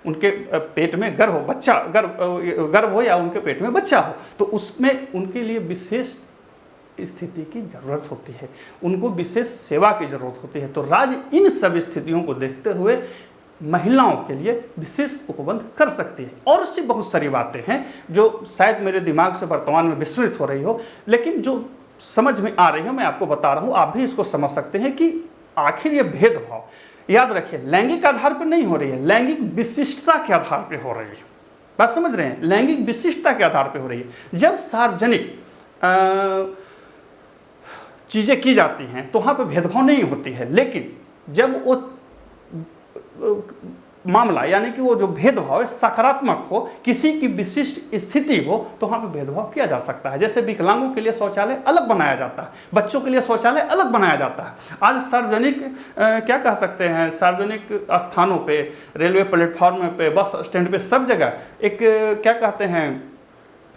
उनके पेट में गर्भ हो, बच्चा गर्भ हो या उनके पेट में बच्चा हो, तो उसमें उनके लिए विशेष स्थिति की ज़रूरत होती है, उनको विशेष सेवा की ज़रूरत होती है। तो राज्य इन सब स्थितियों को देखते हुए महिलाओं के लिए विशेष उपबंध कर सकती है। और सी बहुत सारी बातें हैं जो शायद मेरे दिमाग से वर्तमान में विस्मृत हो रही हो, लेकिन जो समझ में आ रही है मैं आपको बता रहा हूँ। आप भी इसको समझ सकते हैं कि आखिर ये भेदभाव, याद रखिए, लैंगिक आधार पर नहीं हो रही है, लैंगिक विशिष्टता के आधार पर हो रही है। बात समझ रहे हैं? लैंगिक विशिष्टता के आधार पर हो रही है। जब सार्वजनिक चीज़ें की जाती हैं तो वहाँ पर भेदभाव नहीं होती है, लेकिन जब वो मामला यानी कि वो जो भेदभाव है सकारात्मक हो, किसी की विशिष्ट स्थिति हो, तो वहाँ पे भेदभाव किया जा सकता है। जैसे विकलांगों के लिए शौचालय अलग बनाया जाता है, बच्चों के लिए शौचालय अलग बनाया जाता है। आज सार्वजनिक क्या कह सकते हैं, सार्वजनिक स्थानों पे, रेलवे प्लेटफॉर्म पे, बस स्टैंड पे, सब जगह एक क्या कहते हैं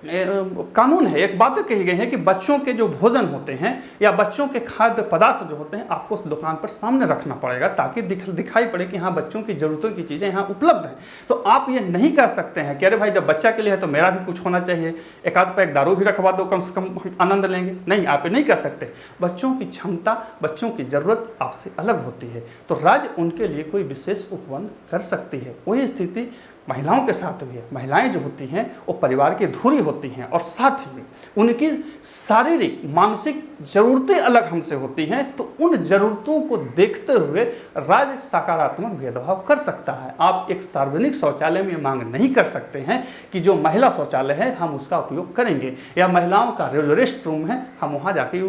कानून है, एक बातें कही गई है कि बच्चों के जो भोजन होते हैं या बच्चों के खाद्य पदार्थ जो होते हैं आपको उस दुकान पर सामने रखना पड़ेगा, ताकि दिखाई पड़े कि हाँ बच्चों की ज़रूरतों की चीज़ें यहाँ उपलब्ध हैं। तो आप ये नहीं कह सकते हैं कि अरे भाई जब बच्चा के लिए है तो मेरा भी कुछ होना चाहिए, एक आध पैक दारू भी रखवा दो, कम से कम आनंद लेंगे। नहीं, आप ये नहीं कह सकते। बच्चों की क्षमता, बच्चों की ज़रूरत आपसे अलग होती है, तो राज्य उनके लिए कोई विशेष उपबंध कर सकती है। वही स्थिति महिलाओं के साथ भी है। महिलाएं जो होती हैं वो परिवार की धुरी होती हैं, और साथ ही उनकी शारीरिक मानसिक ज़रूरतें अलग हमसे होती हैं। तो उन ज़रूरतों को देखते हुए राज्य सकारात्मक भेदभाव कर सकता है। आप एक सार्वजनिक शौचालय में मांग नहीं कर सकते हैं कि जो महिला शौचालय है हम उसका उपयोग करेंगे, या महिलाओं का जो रेस्ट रूम है हम वहाँ जाके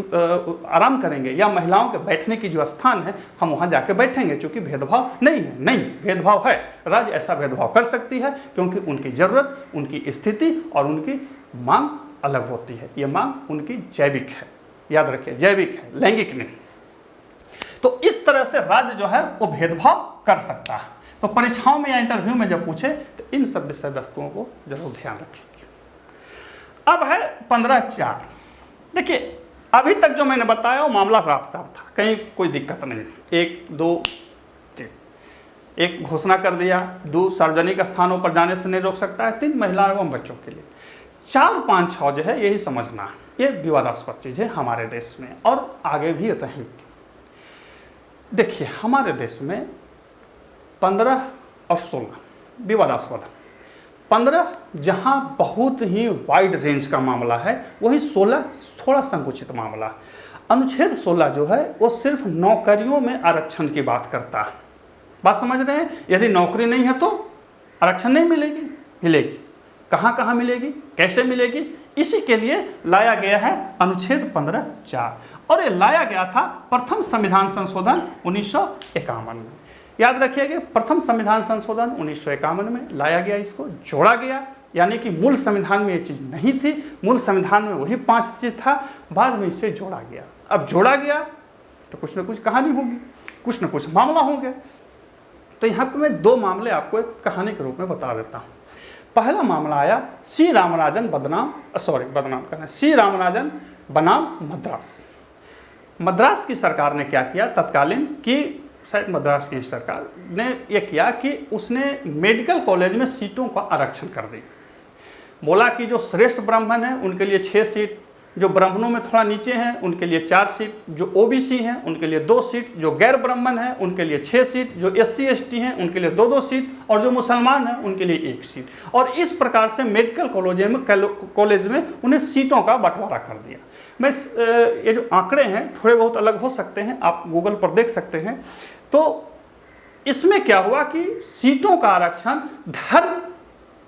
आराम करेंगे, या महिलाओं के बैठने की जो स्थान है हम वहाँ जाके बैठेंगे, क्योंकि भेदभाव नहीं है। नहीं, भेदभाव है। राज्य ऐसा भेदभाव कर सकती है क्योंकि उनकी ज़रूरत, उनकी स्थिति और उनकी मांग अलग होती है। ये मांग उनकी जैविक है, याद रखिए, जैविक है, लैंगिक नहीं। तो इस तरह से राज्य जो है वो भेदभाव कर सकता है। तो परीक्षाओं में या इंटरव्यू में जब पूछे तो इन सब विषय वस्तुओं को जरूर ध्यान रखेंगे। अब है 15(4). देखिए, अभी तक जो मैंने बताया वो मामला साफ साफ था, कहीं कोई दिक्कत नहीं। 1, 2, 3, 1 घोषणा कर दिया, 2 सार्वजनिक स्थानों पर जाने से नहीं रोक सकता है, 3 महिलाओं एवं बच्चों के लिए, 4, 5, 6 जो है यही समझना है। ये विवादास्पद चीज़ है हमारे देश में और आगे भी रहेंगी। देखिए, हमारे देश में 15 और 16 विवादास्पद है। 15 जहाँ बहुत ही वाइड रेंज का मामला है, वही 16 थोड़ा संकुचित मामला है। अनुच्छेद 16 जो है वो सिर्फ नौकरियों में आरक्षण की बात करता है। बात समझ रहे हैं? यदि नौकरी नहीं है तो आरक्षण नहीं मिलेगी, मिलेगी। कहाँ कहाँ मिलेगी, कैसे मिलेगी, इसी के लिए लाया गया है अनुच्छेद 15(4), और ये लाया गया था प्रथम संविधान संशोधन 1951 में। याद रखिएगा, प्रथम संविधान संशोधन 1951 में लाया गया, इसको जोड़ा गया। यानी कि मूल संविधान में ये चीज़ नहीं थी, मूल संविधान में वही 5 चीज़ था, बाद में इसे जोड़ा गया। अब जोड़ा गया तो कुछ न कुछ कहानी होगी, कुछ न कुछ मामला होंगे। तो यहाँ पे मैं 2 मामले आपको एक कहानी के रूप में बता देता हूँ। पहला मामला आया सी रामराजन बनाम मद्रास। मद्रास की सरकार ने क्या किया तत्कालीन कि शायद मद्रास की सरकार ने ये किया कि उसने मेडिकल कॉलेज में सीटों का आरक्षण कर दी। बोला कि जो श्रेष्ठ ब्राह्मण हैं उनके लिए 6 सीट, जो ब्राह्मणों में थोड़ा नीचे हैं उनके लिए 4 सीट, जो ओबीसी हैं उनके लिए 2 सीट, जो गैर ब्राह्मण हैं उनके लिए 6 सीट, जो SC ST हैं उनके लिए 2-2 सीट, और जो मुसलमान हैं उनके लिए 1 सीट। और इस प्रकार से मेडिकल कॉलेज में उन्हें सीटों का बंटवारा कर दिया। मैं ये जो आंकड़े हैं थोड़े बहुत अलग हो सकते हैं, आप गूगल पर देख सकते हैं। तो इसमें क्या हुआ कि सीटों का आरक्षण धर्म,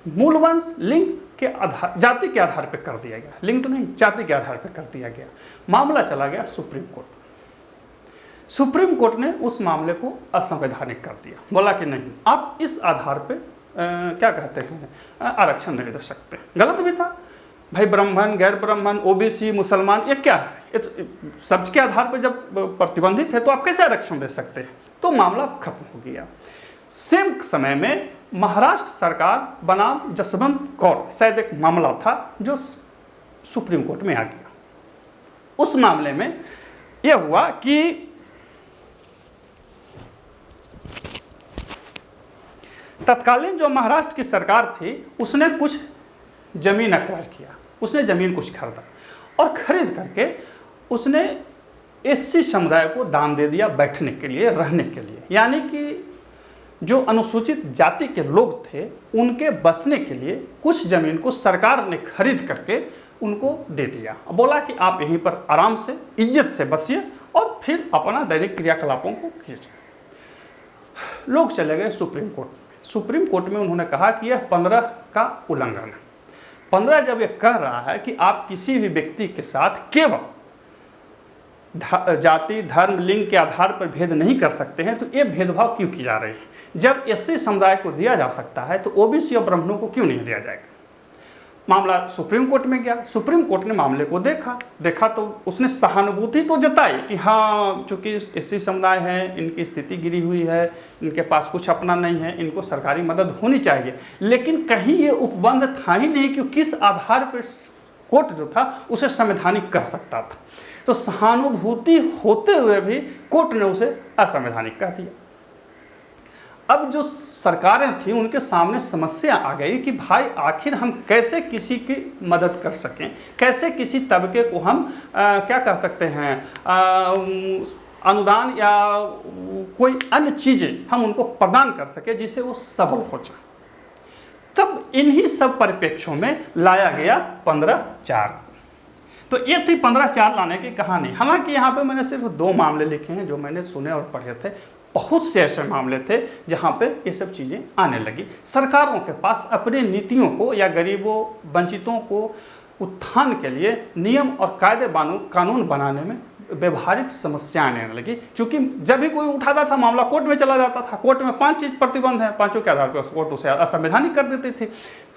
मूल वंश, लिंग के आधार, जाति के आधार पर कर दिया गया। लिंग तो नहीं, जाति के आधार पर कर दिया गया। मामला चला गया सुप्रीम कोर्ट। सुप्रीम कोर्ट ने उस मामले को असंवैधानिक कर दिया। बोला कि नहीं, आप इस आधार पे क्या कहते हैं, आरक्षण नहीं दे सकते। गलत भी था भाई, ब्राह्मण, गैर ब्राह्मण, ओबीसी, मुसलमान, ये क्या है, ये तो सब्ज के आधार पर जब प्रतिबंधित है तो आप कैसे आरक्षण दे सकते हैं। तो मामला खत्म हो गया। सेम समय में महाराष्ट्र सरकार बनाम जसवंत कौर, शायद एक मामला था जो सुप्रीम कोर्ट में आ गया। उस मामले में यह हुआ कि तत्कालीन जो महाराष्ट्र की सरकार थी उसने कुछ जमीन एक्वायर किया, उसने जमीन कुछ खरीदा और खरीद करके उसने SC समुदाय को दान दे दिया बैठने के लिए, रहने के लिए। यानी कि जो अनुसूचित जाति के लोग थे उनके बसने के लिए कुछ ज़मीन को सरकार ने खरीद करके उनको दे दिया। बोला कि आप यहीं पर आराम से इज्जत से बसिए और फिर अपना दैनिक क्रियाकलापों को कीजिए। लोग चले गए सुप्रीम कोर्ट में। सुप्रीम कोर्ट में उन्होंने कहा कि यह 15 का उल्लंघन है। 15 जब यह कह रहा है कि आप किसी भी व्यक्ति के साथ केवल जाति, धर्म, लिंग के आधार पर भेद नहीं कर सकते हैं, तो ये भेदभाव क्यों की जा रहे हैं। जब SC समुदाय को दिया जा सकता है तो OBC और ब्राह्मणों को क्यों नहीं दिया जाएगा। मामला सुप्रीम कोर्ट में गया। सुप्रीम कोर्ट ने मामले को देखा तो उसने सहानुभूति तो जताई कि हाँ, चूंकि SC समुदाय है, इनकी स्थिति गिरी हुई है, इनके पास कुछ अपना नहीं है, इनको सरकारी मदद होनी चाहिए। लेकिन कहीं ये उपबंध था ही नहीं कि किस आधार पर कोर्ट जो था उसे संवैधानिक कह सकता था। तो सहानुभूति होते हुए भी कोर्ट ने उसे असंवैधानिक कह दिया। अब जो सरकारें थी उनके सामने समस्या आ गई कि भाई आखिर हम कैसे किसी की मदद कर सकें, कैसे किसी तबके को हम क्या कह सकते हैं, अनुदान या कोई अन्य चीज़ें हम उनको प्रदान कर सके जिससे वो सबल हो जाए। तब इन्हीं सब परिप्रेक्ष्यों में लाया गया 15/4। तो ये थी 15/4 लाने की कहानी। हालांकि यहाँ पे मैंने सिर्फ 2 मामले लिखे हैं जो मैंने सुने और पढ़े थे। बहुत से ऐसे मामले थे जहाँ पे ये सब चीज़ें आने लगी। सरकारों के पास अपनी नीतियों को या गरीबों, वंचितों को उत्थान के लिए नियम और कानून बनाने में व्यवहारिक समस्याएं आने लगी। क्योंकि जब भी कोई उठाता था मामला कोर्ट में चला जाता था। कोर्ट में 5 चीज़ प्रतिबंध है, 5 के आधार पर कोर्ट उसे असंवैधानिक कर देती थी।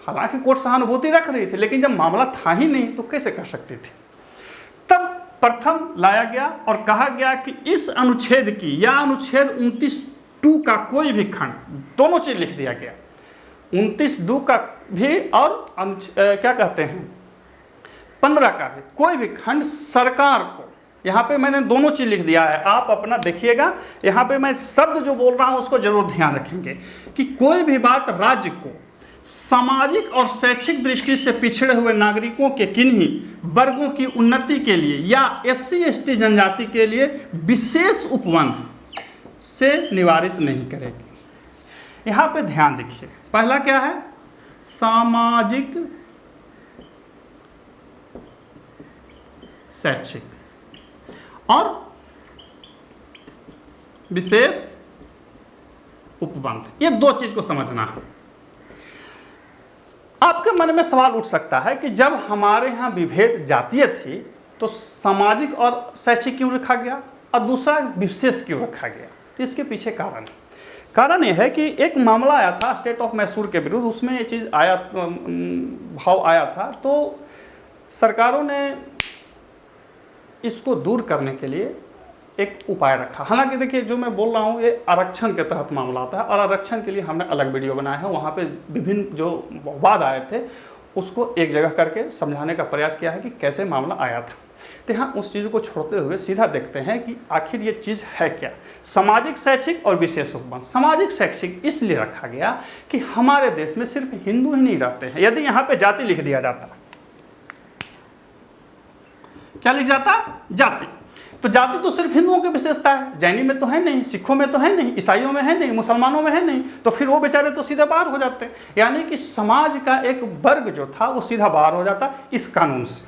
हालांकि कोर्ट सहानुभूति रख रही थी, लेकिन जब मामला था ही नहीं तो कैसे कर सकती थी। तब प्रथम लाया गया और कहा गया कि इस अनुच्छेद की या अनुच्छेद 29(2) का कोई भी खंड, दोनों चीज लिख दिया गया, 29(2) का भी और क्या कहते हैं 15 का भी, कोई भी खंड सरकार को, यहाँ पे मैंने दोनों चीज लिख दिया है, आप अपना देखिएगा। यहाँ पे मैं शब्द जो बोल रहा हूँ उसको जरूर ध्यान रखेंगे कि कोई भी बात राज्य को सामाजिक और शैक्षिक दृष्टि से पिछड़े हुए नागरिकों के किन्हीं वर्गों की उन्नति के लिए या SC ST जनजाति के लिए विशेष उपबंध से निवारित नहीं करेगी। यहाँ पे ध्यान देखिए, पहला क्या है, सामाजिक शैक्षिक और विशेष उपबंध, ये 2 चीज को समझना है। आपके मन में सवाल उठ सकता है कि जब हमारे यहाँ विभेद जातीय थी तो सामाजिक और शैक्षिक क्यों रखा गया और दूसरा विशेष क्यों रखा गया। तो इसके पीछे कारण यह है कि एक मामला आया था स्टेट ऑफ मैसूर के विरुद्ध, उसमें ये चीज़ आया, भाव आया था। तो सरकारों ने इसको दूर करने के लिए एक उपाय रखा। हालांकि देखिए जो मैं बोल रहा हूँ ये आरक्षण के तहत मामला आता है और आरक्षण के लिए हमने अलग वीडियो बनाया है। वहाँ पे विभिन्न जो वाद आए थे उसको एक जगह करके समझाने का प्रयास किया है कि कैसे मामला आया था। तो यहाँ उस चीज़ को छोड़ते हुए सीधा देखते हैं कि आखिर ये चीज़ है क्या। सामाजिक शैक्षिक और विशेष उपबंध। सामाजिक शैक्षिक इसलिए रखा गया कि हमारे देश में सिर्फ हिंदू ही नहीं रहते हैं। यदि यहाँ पे जाति लिख दिया जाता, क्या लिख जाता? जाति। तो जाति तो सिर्फ हिंदुओं की विशेषता है, जैनी में तो है नहीं, सिखों में तो है नहीं, ईसाइयों में है नहीं, मुसलमानों में है नहीं, तो फिर वो बेचारे तो सीधे बाहर हो जाते हैं। यानी कि समाज का एक वर्ग जो था वो सीधा बाहर हो जाता इस कानून से,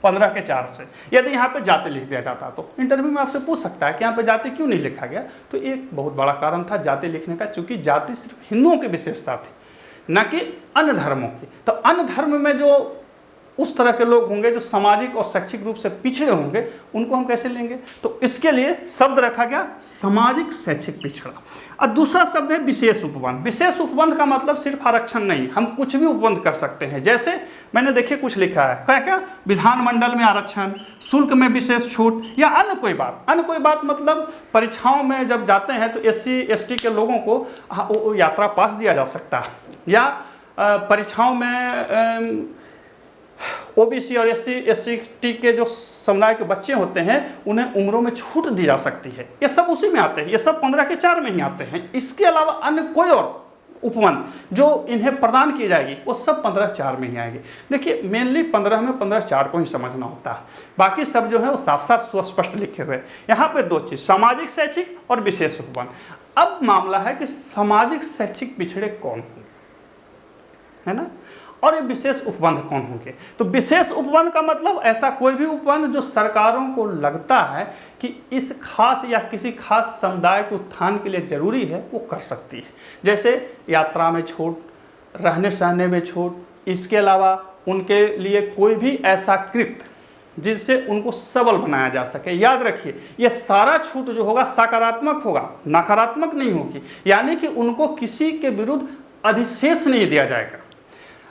15 के 4 से। यदि यहाँ पे जाति लिख दिया जाता तो इंटरव्यू में आपसे पूछ सकता है कि यहाँ पे जाति क्यों नहीं लिखा गया। तो एक बहुत बड़ा कारण था जाति लिखने का, चूंकि जाति सिर्फ हिंदुओं की विशेषता थी, न कि अन्य धर्मों की। तो अन्य धर्म में जो उस तरह के लोग होंगे जो सामाजिक और शैक्षिक रूप से पिछड़े होंगे, उनको हम कैसे लेंगे? तो इसके लिए शब्द रखा गया सामाजिक शैक्षिक पिछड़ा। और दूसरा शब्द है विशेष उपबंध। विशेष उपबंध का मतलब सिर्फ आरक्षण नहीं, हम कुछ भी उपबंध कर सकते हैं। जैसे मैंने देखिए कुछ लिखा है, क्या क्या? विधानमंडल में आरक्षण, शुल्क में विशेष छूट, या अन्य कोई बात। अन्य कोई बात मतलब परीक्षाओं में जब जाते हैं तो SC ST के लोगों को यात्रा पास दिया जा सकता है, या परीक्षाओं में OBC और SC ST के जो समुदाय के बच्चे होते हैं उन्हें उम्रों में छूट दी जा सकती है। ये सब उसी में आते हैं, ये सब 15 के 4 में ही आते हैं। इसके अलावा अन्य कोई और उपबंध जो इन्हें प्रदान की जाएगी वो सब 15-4 में ही आएगी। देखिए मेनली 15 में 15-4 को ही समझना होता है, बाकी सब जो है वो साफ साफ स्पष्ट लिखे हुए हैं। यहाँ पे दो चीज़, सामाजिक शैक्षिक और विशेष उपबंध। अब मामला है कि सामाजिक शैक्षिक पिछड़े कौन होंगे, है ना, और ये विशेष उपबंध कौन होंगे। तो विशेष उपबंध का मतलब ऐसा कोई भी उपबंध जो सरकारों को लगता है कि इस खास या किसी खास समुदाय के उत्थान के लिए जरूरी है, वो कर सकती है। जैसे यात्रा में छूट, रहने सहने में छूट, इसके अलावा उनके लिए कोई भी ऐसा कृत्य जिससे उनको सबल बनाया जा सके। याद रखिए ये सारा छूट जो होगा सकारात्मक होगा, नकारात्मक नहीं होगी। यानी कि उनको किसी के विरुद्ध अधिशेष नहीं दिया जाएगा।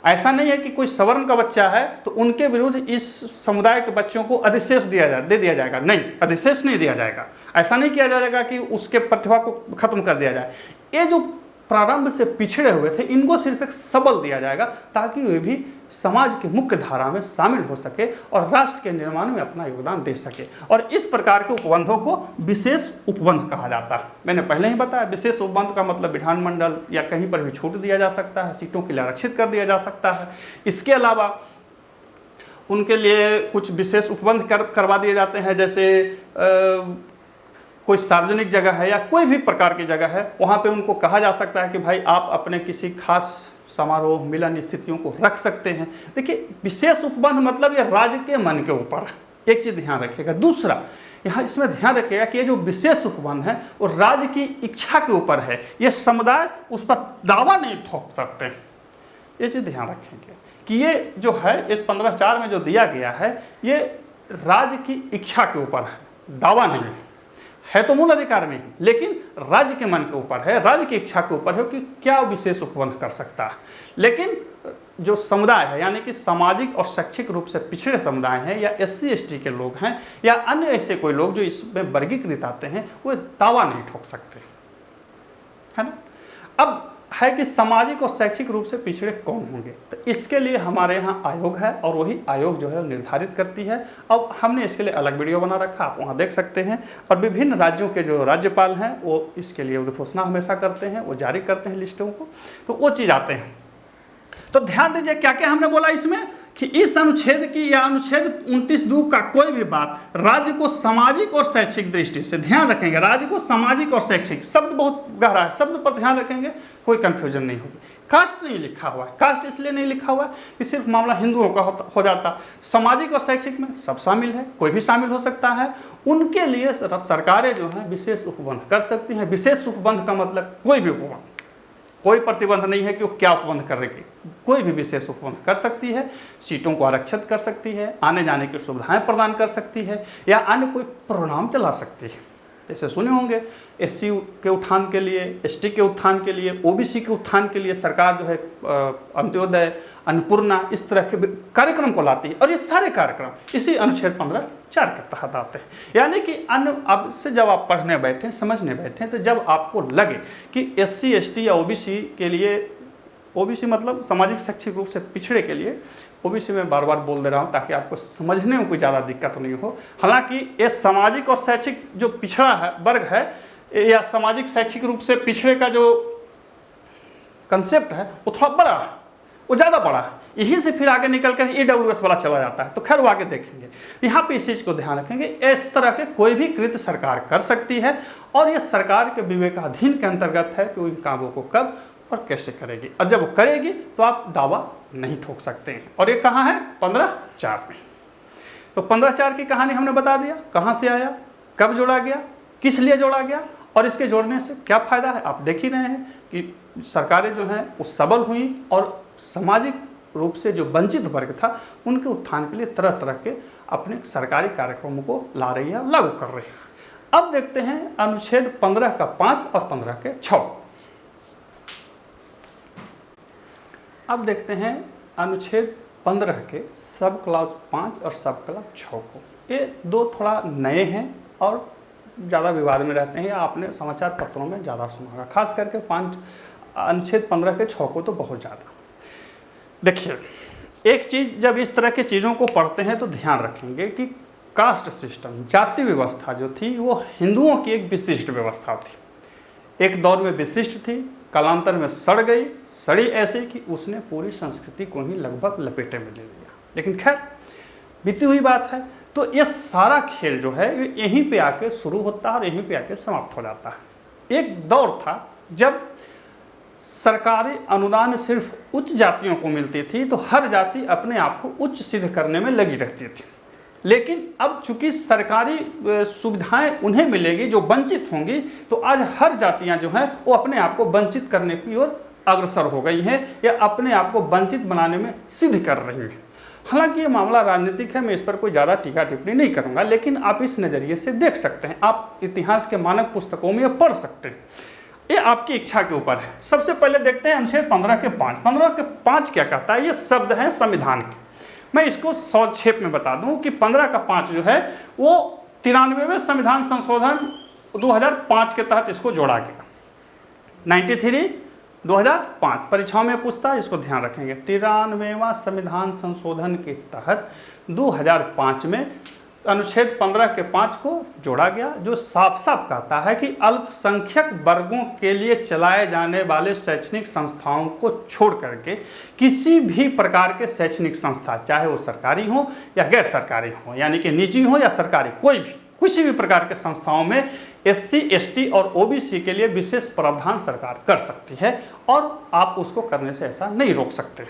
ऐसा नहीं है कि कोई सवर्ण का बच्चा है तो उनके विरुद्ध इस समुदाय के बच्चों को अधिशेष दे दिया जाएगा, नहीं, अधिशेष नहीं दिया जाएगा। ऐसा नहीं किया जाएगा कि उसके प्रतिभा को खत्म कर दिया जाए। ये जो प्रारंभ से पिछड़े हुए थे इनको सिर्फ एक सबल दिया जाएगा ताकि वे भी समाज की मुख्य धारा में शामिल हो सके और राष्ट्र के निर्माण में अपना योगदान दे सके। और इस प्रकार के उपबंधों को विशेष उपबंध कहा जाता है। मैंने पहले ही बताया, विशेष उपबंध का मतलब विधानमंडल या कहीं पर भी छूट दिया जा सकता है, सीटों के लिए आरक्षित कर दिया जा सकता है। इसके अलावा उनके लिए कुछ विशेष उपबंध करवा दिए जाते हैं, जैसे कोई सार्वजनिक जगह है या कोई भी प्रकार की जगह है, वहाँ पे उनको कहा जा सकता है कि भाई आप अपने किसी खास समारोह मिलन स्थितियों को रख सकते हैं। देखिए विशेष उपबंध मतलब ये राज्य के मन के ऊपर, एक चीज़ ध्यान रखिएगा। दूसरा यहाँ इसमें ध्यान रखिएगा कि ये जो विशेष उपबंध है वो राज्य की इच्छा के ऊपर है, ये समुदाय उस पर दावा नहीं ठोक सकते। ये चीज़ ध्यान रखेंगे कि ये जो है ये 15-4 में जो दिया गया है ये राज्य की इच्छा के ऊपर है, दावा नहीं है तो मूल अधिकार में ही, लेकिन राज्य के मन के ऊपर है, राज्य की इच्छा के ऊपर है कि क्या विशेष उपबंध कर सकता है। लेकिन जो समुदाय है यानी कि सामाजिक और शैक्षिक रूप से पिछड़े समुदाय हैं या SC ST के लोग हैं या अन्य ऐसे कोई लोग जो इसमें वर्गीकृत आते हैं, वो दावा नहीं ठोक सकते, है ना। अब है कि सामाजिक और शैक्षिक रूप से पिछड़े कौन होंगे, तो इसके लिए हमारे यहाँ आयोग है और वही आयोग जो है निर्धारित करती है। अब हमने इसके लिए अलग वीडियो बना रखा, आप वहाँ देख सकते हैं। और विभिन्न राज्यों के जो राज्यपाल हैं वो इसके लिए घोषणा हमेशा करते हैं, वो जारी करते हैं लिस्टों को, तो वो चीज़ आते हैं। तो ध्यान दीजिए क्या क्या हमने बोला इसमें कि इस अनुच्छेद की या अनुच्छेद 29(2) का कोई भी बात राज्य को सामाजिक और शैक्षिक दृष्टि से, ध्यान रखेंगे, राज्य को सामाजिक और शैक्षिक, शब्द बहुत गहरा है, शब्द पर ध्यान रखेंगे, कोई कंफ्यूजन नहीं होगी। कास्ट नहीं लिखा हुआ है, कास्ट इसलिए नहीं लिखा हुआ है कि सिर्फ मामला हिंदुओं का हो जाता। सामाजिक और शैक्षिक में सब शामिल है, कोई भी शामिल हो सकता है। उनके लिए सरकारें जो हैं विशेष उपबंध कर सकती हैं। विशेष उपबंध का मतलब कोई भी उपबंध, कोई प्रतिबंध नहीं है कि वो क्या उपबंध करेगी, कोई भी विशेष उपबंध कर सकती है। सीटों को आरक्षित कर सकती है, आने जाने की सुविधाएं प्रदान कर सकती है, या अन्य कोई प्रोग्राम चला सकती है। जैसे सुने होंगे SC के उत्थान के लिए, ST के उत्थान के लिए, OBC के उत्थान के लिए सरकार जो है अंत्योदय, अन्नपूर्णा, इस तरह के कार्यक्रम को लाती है। और ये सारे कार्यक्रम इसी अनुच्छेद 15(4) के तहत आते हैं। यानी कि अन्य अब से जब आप पढ़ने बैठें, समझने बैठें, तो जब आपको लगे कि SC ST या OBC के लिए, OBC मतलब सामाजिक शैक्षिक रूप से पिछड़े के लिए ओबीसी में बार बार बोल दे रहा हूँ ताकि आपको समझने में कोई ज़्यादा दिक्कत नहीं हो। हालांकि ये सामाजिक और शैक्षिक जो पिछड़ा है वर्ग है या सामाजिक शैक्षिक रूप से पिछड़े का जो कंसेप्ट है वो थोड़ा बड़ा है, वो ज़्यादा बड़ा है। यहीं से फिर आगे निकल कर EWS वाला चला जाता है। तो खैर वो आगे देखेंगे। यहाँ पे इस चीज़ को ध्यान रखेंगे, इस तरह के कोई भी कृत्य सरकार कर सकती है और ये सरकार के विवेकाधीन के अंतर्गत है कि वो इन कामों को कब और कैसे करेगी, और जब वो करेगी तो आप दावा नहीं ठोक सकते हैं। और ये कहाँ है? 15/4 में। तो 15/4 की कहानी हमने बता दिया, कहाँ से आया, कब जोड़ा गया, किस लिए जोड़ा गया और इसके जोड़ने से क्या फ़ायदा है। आप देख ही रहे हैं कि सरकारें जो हैं वो सबल हुई और सामाजिक रूप से जो वंचित वर्ग था उनके उत्थान के लिए तरह तरह के अपने सरकारी कार्यक्रमों को ला रही है, लागू कर रही है। अब देखते हैं अनुच्छेद 15 का 5 और 15 के 6। अब देखते हैं अनुच्छेद 15 के सब क्लॉज 5 और सब क्लॉज 6 को। ये दो थोड़ा नए हैं और ज़्यादा विवाद में रहते हैं, या आपने समाचार पत्रों में ज़्यादा सुना होगा। खास करके अनुच्छेद 15 के 6 को तो बहुत ज़्यादा। देखिए, एक चीज़ जब इस तरह की चीज़ों को पढ़ते हैं तो ध्यान रखेंगे कि कास्ट सिस्टम, जाति व्यवस्था जो थी वो हिंदुओं की एक विशिष्ट व्यवस्था थी। एक दौर में विशिष्ट थी, कालांतर में सड़ गई, सड़ी ऐसे कि उसने पूरी संस्कृति को ही लगभग लपेटे में ले लिया। लेकिन खैर बीती हुई बात है। तो ये सारा खेल जो है यहीं पे आके शुरू होता है और यहीं पे आके समाप्त हो जाता है। एक दौर था जब सरकारी अनुदान सिर्फ उच्च जातियों को मिलती थी, तो हर जाति अपने आप को उच्च सिद्ध करने में लगी रहती थी। लेकिन अब चूंकि सरकारी सुविधाएं उन्हें मिलेगी जो वंचित होंगी, तो आज हर जातियां जो हैं वो अपने आप को वंचित करने की ओर अग्रसर हो गई हैं या अपने आप को वंचित बनाने में सिद्ध कर रही हैं। हालांकि ये मामला राजनीतिक है, मैं इस पर कोई ज़्यादा टीका टिप्पणी नहीं करूंगा, लेकिन आप इस नज़रिए से देख सकते हैं। आप इतिहास के मानक पुस्तकों में ये पढ़ सकते हैं। ये आपकी इच्छा के ऊपर है। सबसे पहले देखते हैं अनुच्छेद 15 के 5। 15 के 5 क्या कहता है? ये शब्द हैं संविधान के। मैं इसको संक्षेप में बता दूं कि 15 का 5 जो है वो 93वें संविधान संशोधन 2005 के तहत इसको जोड़ा गया। 93 2005 परीक्षाओं में पूछता है, इसको ध्यान रखेंगे। 93वां संविधान संशोधन के तहत 2005 में अनुच्छेद 15 के 5 को जोड़ा गया, जो साफ साफ कहता है कि अल्पसंख्यक वर्गों के लिए चलाए जाने वाले शैक्षणिक संस्थाओं को छोड़ करके किसी भी प्रकार के शैक्षणिक संस्था, चाहे वो सरकारी हो या गैर सरकारी हो, यानी कि निजी हो या सरकारी, कोई भी किसी भी प्रकार के संस्थाओं में SC, ST और OBC के लिए विशेष प्रावधान सरकार कर सकती है और आप उसको करने से ऐसा नहीं रोक सकते।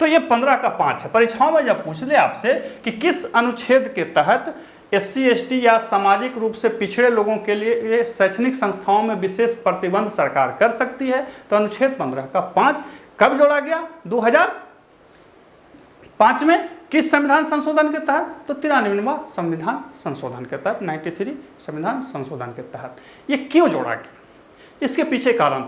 तो ये 15 का 5 है। परीक्षाओं में जब पूछ ले आपसे कि किस अनुच्छेद के तहत SC, ST या सामाजिक रूप से पिछड़े लोगों के लिए शैक्षणिक संस्थाओं में विशेष प्रतिबंध सरकार कर सकती है, तो अनुच्छेद 15 का 5 कब जोड़ा गया? 2005 में। किस संविधान संशोधन के तहत? तो 93वां संविधान संशोधन के तहत, 93 संविधान संशोधन के तहत। ये क्यों जोड़ा गया? इसके पीछे कारण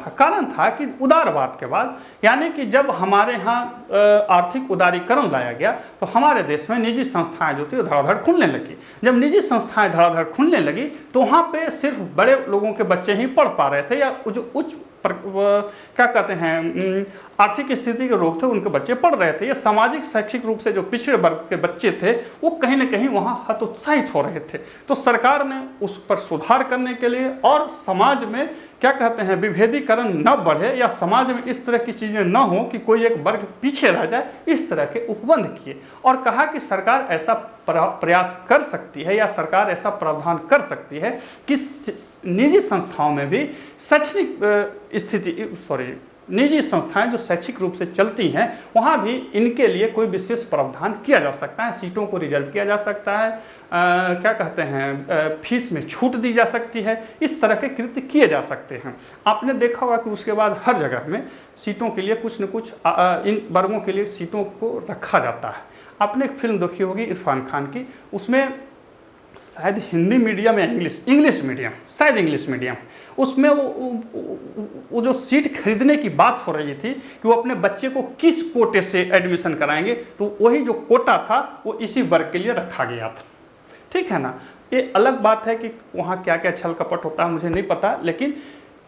था कि उदारवाद के बाद, यानी कि जब हमारे यहाँ आर्थिक उदारीकरण लाया गया तो हमारे देश में निजी संस्थाएं जो थी धड़ाधड़ खुलने लगी। जब निजी संस्थाएं धड़ाधड़ खुलने लगी तो वहाँ पे सिर्फ बड़े लोगों के बच्चे ही पढ़ पा रहे थे, या जो उच्च क्या कहते हैं आर्थिक स्थिति के लोग थे उनके बच्चे पढ़ रहे थे। ये सामाजिक शैक्षिक रूप से जो पिछड़े वर्ग के बच्चे थे वो कहीं ना कहीं वहाँ हतोत्साहित हो रहे थे। तो सरकार ने उस पर सुधार करने के लिए और समाज में क्या कहते हैं विभेदीकरण न बढ़े या समाज में इस तरह की चीज़ें न हो कि कोई एक वर्ग पीछे रह जाए, इस तरह के उपबंध किए और कहा कि सरकार ऐसा प्रयास कर सकती है या सरकार ऐसा प्रावधान कर सकती है कि निजी संस्थाओं में भी शैक्षणिक निजी संस्थाएं जो शैक्षिक रूप से चलती हैं वहाँ भी इनके लिए कोई विशेष प्रावधान किया जा सकता है। सीटों को रिजर्व किया जा सकता है, क्या कहते हैं फीस में छूट दी जा सकती है, इस तरह के कृत्य किए जा सकते हैं। आपने देखा होगा कि उसके बाद हर जगह में सीटों के लिए कुछ न कुछ इन वर्गों के लिए सीटों को रखा जाता है। आपने एक फिल्म देखी होगी इरफान खान की, उसमें शायद हिंदी मीडियम या इंग्लिश मीडियम, शायद इंग्लिश मीडियम, उसमें वो जो सीट खरीदने की बात हो रही थी कि वो अपने बच्चे को किस कोटे से एडमिशन कराएंगे, तो वही जो कोटा था वो इसी वर्ग के लिए रखा गया था। ठीक है ना। ये अलग बात है कि वहाँ क्या क्या छल कपट होता है मुझे नहीं पता, लेकिन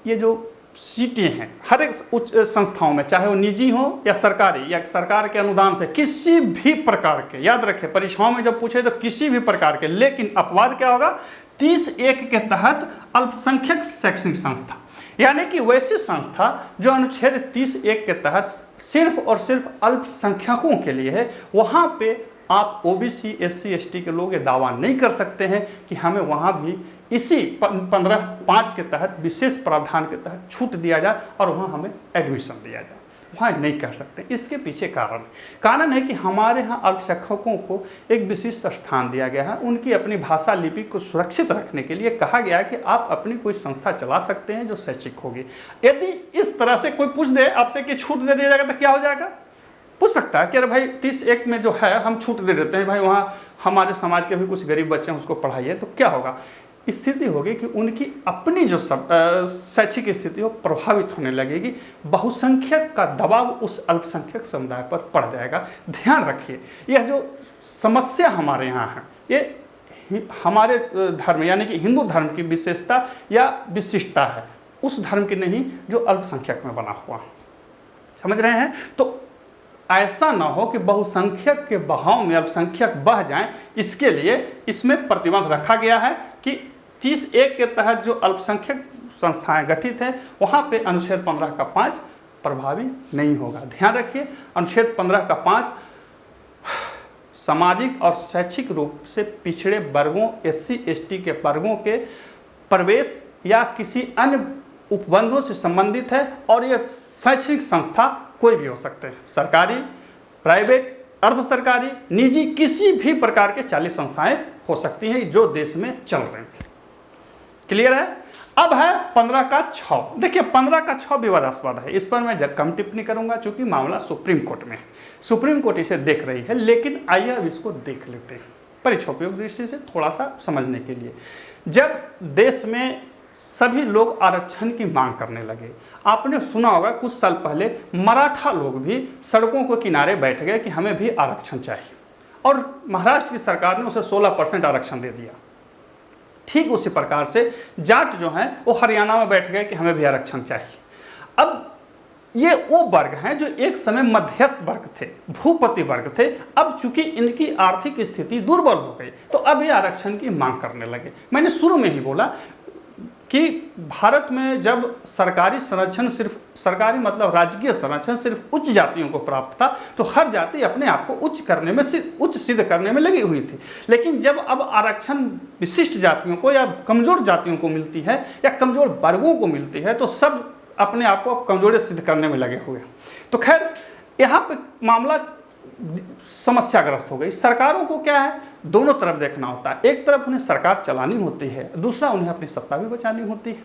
ये जो सीटें हैं हर एक उच्च संस्थाओं में, चाहे वो निजी हो या सरकार के अनुदान से किसी भी प्रकार के, याद रखें परीक्षाओं में जब पूछे तो किसी भी प्रकार के, लेकिन अपवाद क्या होगा 30(1) के तहत अल्पसंख्यक शैक्षणिक संस्था, यानी कि वैसी संस्था जो अनुच्छेद 30(1) के तहत सिर्फ और सिर्फ अल्पसंख्यकों के लिए है, वहाँ पे आप ओबीसी SC ST के लोग ये दावा नहीं कर सकते हैं कि हमें वहाँ भी इसी 15(5) के तहत विशेष प्रावधान के तहत छूट दिया जाए और वहाँ हमें एडमिशन दिया जाए, वहाँ नहीं कर सकते। इसके पीछे कारण है कि हमारे यहाँ अल्पसंख्यकों को एक विशिष्ट स्थान दिया गया है, उनकी अपनी भाषा लिपि को सुरक्षित रखने के लिए कहा गया है कि आप अपनी कोई संस्था चला सकते हैं जो शैक्षिक होगी। यदि इस तरह से कोई पूछ दे आपसे कि छूट दे दिया जाएगा तो क्या हो जाएगा, पूछ सकता है कि अरे भाई 30(1) में जो है हम छूट दे देते हैं, भाई वहाँ हमारे समाज के भी कुछ गरीब बच्चे हैं उसको पढ़ाइए, तो क्या होगा, स्थिति होगी कि उनकी अपनी जो शैक्षिक स्थिति हो प्रभावित होने लगेगी, बहुसंख्यक का दबाव उस अल्पसंख्यक समुदाय पर पड़ जाएगा। ध्यान रखिए, यह जो समस्या हमारे यहाँ है ये हमारे धर्म यानी कि हिंदू धर्म की विशेषता या विशिष्टता है, उस धर्म की नहीं जो अल्पसंख्यक में बना हुआ, समझ रहे हैं। तो ऐसा ना हो कि बहुसंख्यक के बहाव में अल्पसंख्यक बह जाएं, इसके लिए इसमें प्रतिबंध रखा गया है कि 30(1) के तहत जो अल्पसंख्यक संस्थाएं गठित हैं वहाँ पे अनुच्छेद 15 का 5 प्रभावी नहीं होगा। ध्यान रखिए, अनुच्छेद 15 का 5 सामाजिक और शैक्षिक रूप से पिछड़े वर्गों SC ST के वर्गों के प्रवेश या किसी अन्य उपबंधों से संबंधित है, और यह शैक्षणिक संस्था कोई भी हो सकते हैं, सरकारी, प्राइवेट, अर्ध सरकारी, निजी, किसी भी प्रकार के 40 संस्थाएं हो सकती हैं जो देश में चल रहे हैं। क्लियर है। अब है 15 का 6। देखिए 15 का 6 विवादास्पद है, इस पर मैं कम टिप्पणी करूंगा क्योंकि मामला सुप्रीम कोर्ट में है, सुप्रीम कोर्ट इसे देख रही है, लेकिन आइए अब इसको देख लेते हैं परीक्षोपयोग दृष्टि से थोड़ा सा समझने के लिए। जब देश में सभी लोग आरक्षण की मांग करने लगे, आपने सुना होगा कुछ साल पहले मराठा लोग भी सड़कों के किनारे बैठ गए कि हमें भी आरक्षण चाहिए, और महाराष्ट्र की सरकार ने उसे 16% आरक्षण दे दिया। ठीक उसी प्रकार से जाट जो हैं वो हरियाणा में बैठ गए कि हमें भी आरक्षण चाहिए। अब ये वो वर्ग हैं जो एक समय मध्यस्थ वर्ग थे, भूपति वर्ग थे, अब चूंकि इनकी आर्थिक स्थिति दुर्बल हो गई तो अब ये आरक्षण की मांग करने लगे। मैंने शुरू में ही बोला कि भारत में जब सरकारी संरक्षण सिर्फ सरकारी मतलब राजकीय संरक्षण सिर्फ उच्च जातियों को प्राप्त था, तो हर जाति अपने आप को उच्च करने में उच्च सिद्ध करने में लगी हुई थी। लेकिन जब अब आरक्षण विशिष्ट जातियों को या कमजोर जातियों को मिलती है या कमजोर वर्गों को मिलती है, तो सब अपने आप को कमजोरी सिद्ध करने में लगे हुए। तो खैर यहाँ पे मामला समस्याग्रस्त हो गई। सरकारों को क्या है, दोनों तरफ देखना होता है, एक तरफ उन्हें सरकार चलानी होती है, दूसरा उन्हें अपनी सत्ता भी बचानी होती है।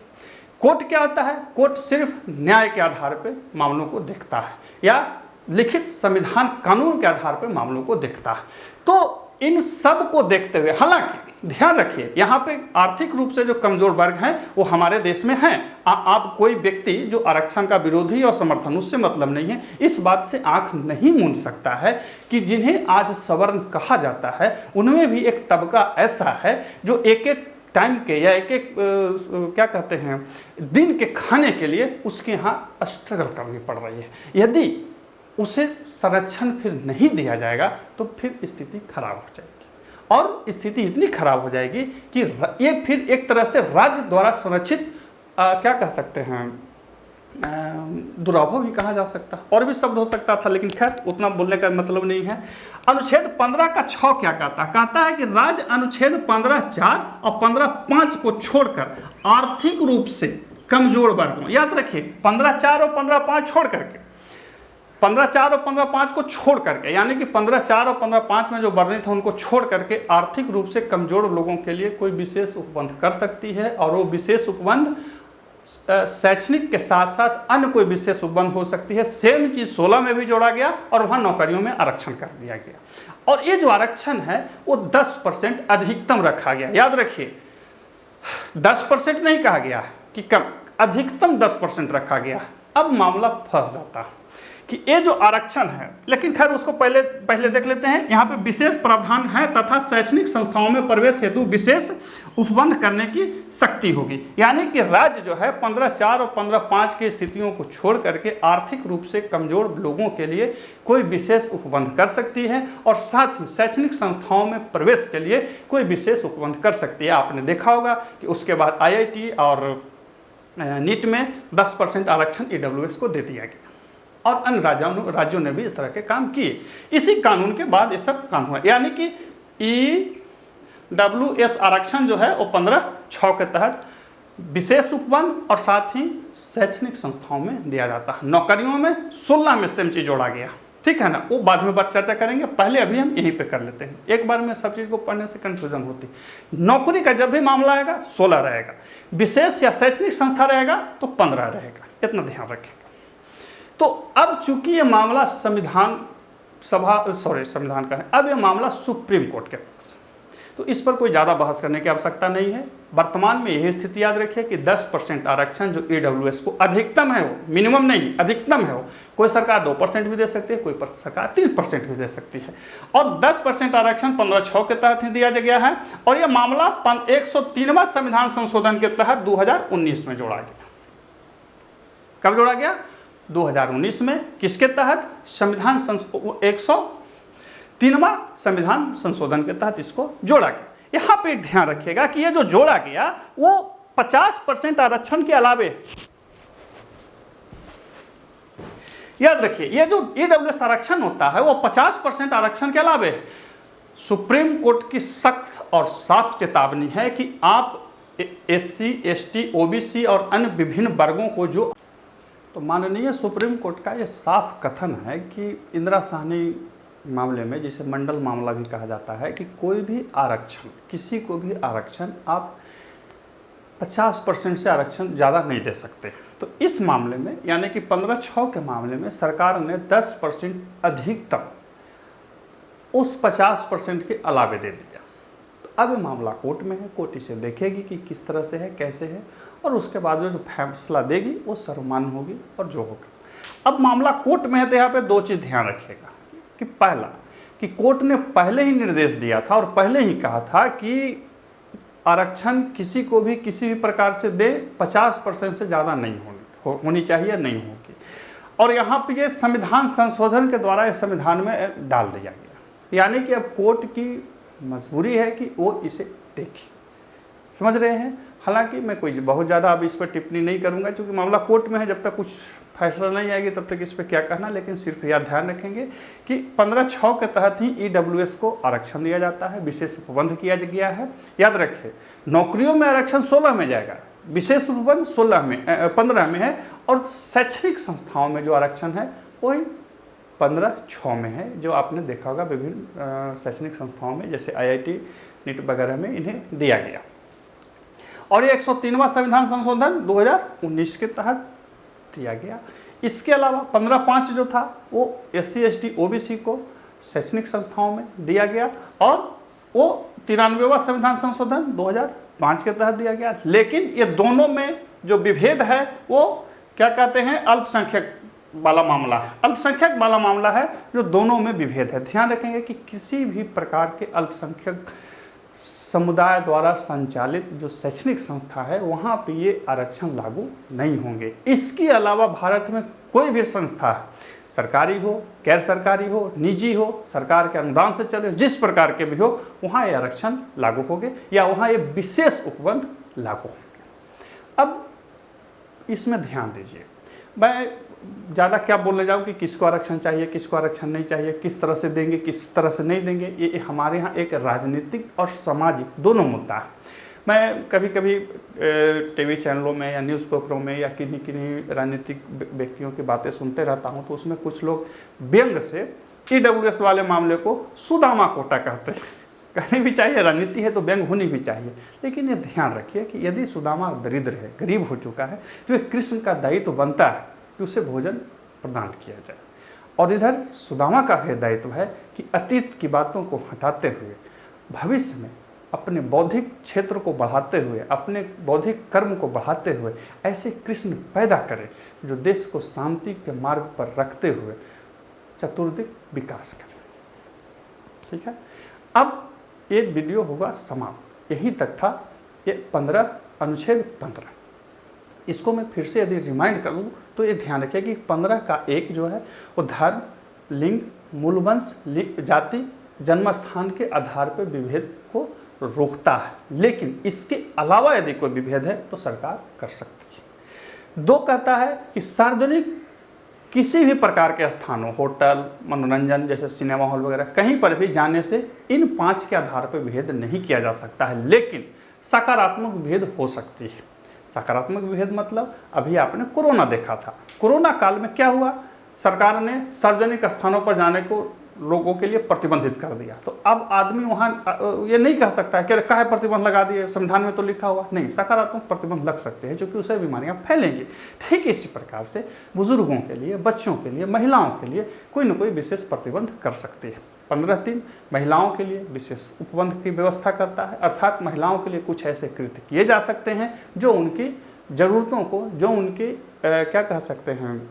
कोर्ट क्या होता है, कोर्ट सिर्फ न्याय के आधार पर मामलों को देखता है या लिखित संविधान कानून के आधार पर मामलों को देखता है। तो इन सब को देखते हुए, हालांकि ध्यान रखिए यहाँ पे आर्थिक रूप से जो कमजोर वर्ग हैं वो हमारे देश में हैं। आप कोई व्यक्ति जो आरक्षण का विरोधी और समर्थन, उससे मतलब नहीं है, इस बात से आंख नहीं मूंद सकता है कि जिन्हें आज सवर्ण कहा जाता है उनमें भी एक तबका ऐसा है जो एक एक टाइम के या एक एक क्या कहते हैं दिन के खाने के लिए उसके यहाँ स्ट्रगल करनी पड़ रही है। यदि उसे संरक्षण फिर नहीं दिया जाएगा तो फिर स्थिति खराब हो जाएगी, और स्थिति इतनी खराब हो जाएगी कि ये फिर एक तरह से राज्य द्वारा संरक्षित क्या कह सकते हैं दुराभाव भी कहा जा सकता, और भी शब्द हो सकता था, लेकिन खैर उतना बोलने का मतलब नहीं है। अनुच्छेद 15 का 6 क्या कहता है कि राज्य अनुच्छेद 15(4) और 15(5) को छोड़कर आर्थिक रूप से कमजोर वर्गों, याद रखिए 15(4) और 15(5) छोड़ करके, 15(4) और 15(5) को छोड़ करके, यानी कि 15(4) और 15(5) में जो वर्णित है उनको छोड़ करके आर्थिक रूप से कमजोर लोगों के लिए कोई विशेष उपबंध कर सकती है, और वो विशेष उपबंध शैक्षणिक के साथ साथ अन्य कोई विशेष उपबंध हो सकती है। सेम चीज 16 में भी जोड़ा गया और वहां नौकरियों में आरक्षण कर दिया गया, और ये जो आरक्षण है वो 10% अधिकतम रखा गया। याद रखिए 10% नहीं कहा गया कि कम, अधिकतम 10% रखा गया। अब मामला फंस जाता है कि ये जो आरक्षण है, लेकिन खैर उसको पहले देख लेते हैं। यहाँ पे विशेष प्रावधान है तथा शैक्षणिक संस्थाओं में प्रवेश हेतु विशेष उपबंध करने की शक्ति होगी। यानी कि राज्य जो है 15(4) और 15(5) की स्थितियों को छोड़ करके आर्थिक रूप से कमजोर लोगों के लिए कोई विशेष उपबंध कर सकती है, और साथ ही शैक्षणिक संस्थाओं में प्रवेश के लिए कोई विशेष उपबंध कर सकती है। आपने देखा होगा कि उसके बाद IIT और नीट में 10% आरक्षण EWS को दे दिया गया, और अन्य राज्यों ने भी इस तरह के काम किए। इसी कानून के बाद ये सब कानून हुआ, यानी कि EWS आरक्षण जो है वो 15(6) के तहत विशेष उपबंध और साथ ही शैक्षणिक संस्थाओं में दिया जाता है। नौकरियों में 16 में सेम चीज जोड़ा गया, ठीक है ना, वो बाद में चर्चा करेंगे, पहले अभी हम यहीं पे कर लेते हैं। एक बार में सब चीज़ को पढ़ने से कंफ्यूजन होती। नौकरी का जब भी मामला आएगा 16 रहेगा, विशेष या शैक्षणिक संस्था रहेगा तो 15 रहेगा, इतना ध्यान रखेंगे। तो अब चूंकि ये मामला संविधान का है, अब ये मामला सुप्रीम कोर्ट के पास है, तो इस पर कोई ज़्यादा बहस करने की आवश्यकता नहीं है। वर्तमान में यही स्थिति याद रखिए कि 10% आरक्षण जो EWS को अधिकतम है, वो मिनिमम नहीं अधिकतम है, वो कोई सरकार 2% भी दे सकती है, कोई सरकार 3% भी दे सकती है, और 10% आरक्षण 15(6) के तहत ही दिया गया है। और यह मामला 103वां संविधान संशोधन के तहत 2019 में जोड़ा गया। कब जोड़ा गया? 2019 में। किसके तहत? संविधान 103वां संविधान संशोधन के तहत इसको जोड़ा गया। यहाँ पे एक ध्यान रखिएगा कि ये जो जोड़ा गया वो 50% आरक्षण के अलावे, याद रखिए ये जो EWS आरक्षण होता है वो 50% आरक्षण के अलावे। सुप्रीम कोर्ट की सख्त और साफ चेतावनी है कि आप SC, ST, OBC और अन्य विभिन्न वर्गों को जो, तो माननीय सुप्रीम कोर्ट का ये साफ कथन है कि इंदिरा साहनी मामले में, जिसे मंडल मामला भी कहा जाता है, कि कोई भी आरक्षण, किसी को भी आरक्षण आप 50% से आरक्षण ज़्यादा नहीं दे सकते। तो इस मामले में यानी कि 15(6) के मामले में सरकार ने 10% अधिकतम उस 50% के अलावे दे दिया। तो अब ये मामला कोर्ट में है, कोर्ट इसे देखेगी कि किस तरह से है, कैसे है, और उसके बाद जो फैसला देगी वो सर्वमान्य होगी और जो होगा। अब मामला कोर्ट में है तो यहाँ पे दो चीज़ ध्यान रखिएगा कि पहला, कि कोर्ट ने पहले ही निर्देश दिया था और पहले ही कहा था कि आरक्षण किसी को भी किसी भी प्रकार से दे 50% से ज़्यादा नहीं होनी चाहिए, नहीं होगी। और यहाँ पे ये संविधान संशोधन के द्वारा ये संविधान में डाल दिया गया, यानी कि अब कोर्ट की मजबूरी है कि वो इसे देखे। समझ रहे हैं? हालांकि मैं कोई बहुत ज़्यादा अब इस पर टिप्पणी नहीं करूंगा, क्योंकि मामला कोर्ट में है, जब तक कुछ फैसला नहीं आएगी तब तक इस पर क्या कहना। लेकिन सिर्फ यह ध्यान रखेंगे कि 15(6) के तहत ही EWS को आरक्षण दिया जाता है, विशेष उपबंध किया गया है। याद रखिए, नौकरियों में आरक्षण 16 में जाएगा, विशेष उपबंध 15 में है, और शैक्षणिक संस्थाओं में जो आरक्षण है वही 15(6) में है, जो आपने देखा होगा विभिन्न शैक्षणिक संस्थाओं में, जैसे IIT, नीट वगैरह में इन्हें दिया गया। और ये 103वां संविधान संशोधन 2019 के तहत दिया गया। इसके अलावा 15(5) जो था वो SC, ST, OBC को शैक्षणिक संस्थाओं में दिया गया, और वो 93वां संविधान संशोधन 2005 के तहत दिया गया। लेकिन ये दोनों में जो विभेद है वो क्या कहते हैं, अल्पसंख्यक वाला मामला है। अल्पसंख्यक वाला मामला है जो दोनों में विभेद है। ध्यान रखेंगे कि किसी भी प्रकार के अल्पसंख्यक समुदाय द्वारा संचालित जो शैक्षणिक संस्था है वहाँ पे ये आरक्षण लागू नहीं होंगे। इसके अलावा भारत में कोई भी संस्था, सरकारी हो, गैर सरकारी हो, निजी हो, सरकार के अनुदान से चले, जिस प्रकार के भी हो, वहाँ ये आरक्षण लागू होंगे या वहाँ ये विशेष उपबंध लागू होंगे। अब इसमें ध्यान दीजिए, मैं ज़्यादा क्या बोलने जाऊँ कि किसको आरक्षण चाहिए, किसको आरक्षण नहीं चाहिए, किस तरह से देंगे, किस तरह से नहीं देंगे, ये हमारे यहाँ एक राजनीतिक और सामाजिक दोनों मुद्दा है। मैं कभी कभी टीवी चैनलों में या न्यूज़पेपरों में या किन्हीं राजनीतिक व्यक्तियों की बातें सुनते रहता हूँ, तो उसमें कुछ लोग व्यंग से EWS वाले मामले को सुदामा कोटा कहते हैं। कहनी भी चाहिए, राजनीति है तो व्यंग होनी भी चाहिए, लेकिन ये ध्यान रखिए कि यदि सुदामा दरिद्र है, गरीब हो चुका है, तो ये कृष्ण का दायित्व बनता है कि उसे भोजन प्रदान किया जाए। और इधर सुदामा का यह दायित्व है कि अतीत की बातों को हटाते हुए भविष्य में अपने बौद्धिक क्षेत्र को बढ़ाते हुए, अपने बौद्धिक कर्म को बढ़ाते हुए ऐसे कृष्ण पैदा करें जो देश को शांति के मार्ग पर रखते हुए चतुर्दिक विकास करें। ठीक है, अब ये वीडियो होगा समाप्त। यही तक था ये 15 अनुच्छेद 15। इसको मैं फिर से यदि रिमाइंड करूँ तो ये ध्यान रखिए कि 15 का एक जो है वो धर्म, लिंग, मूलवंश, जाति, जन्मस्थान के आधार पर विभेद को रोकता है, लेकिन इसके अलावा यदि कोई विभेद है तो सरकार कर सकती है। 2 कहता है कि सार्वजनिक किसी भी प्रकार के स्थानों, होटल, मनोरंजन जैसे सिनेमा हॉल वगैरह कहीं पर भी जाने से इन 5 के आधार पर भेद नहीं किया जा सकता है, लेकिन सकारात्मक भेद हो सकती है। सकारात्मक भेद मतलब अभी आपने कोरोना देखा था। कोरोना काल में क्या हुआ, सरकार ने सार्वजनिक स्थानों पर जाने को लोगों के लिए प्रतिबंधित कर दिया। तो अब आदमी वहाँ ये नहीं कह सकता है कि काहे प्रतिबंध लगा दिए, संविधान में तो लिखा हुआ नहीं। सकारात्मक प्रतिबंध लग सकते हैं क्योंकि उससे बीमारियाँ फैलेंगी। ठीक इसी प्रकार से बुजुर्गों के लिए, बच्चों के लिए, महिलाओं के लिए कोई न कोई विशेष प्रतिबंध कर सकती है। 15(3) महिलाओं के लिए विशेष उपबंध की व्यवस्था करता है, अर्थात महिलाओं के लिए कुछ ऐसे कृत्य किए जा सकते हैं जो उनकी ज़रूरतों को, जो उनकी क्या कह सकते हैं,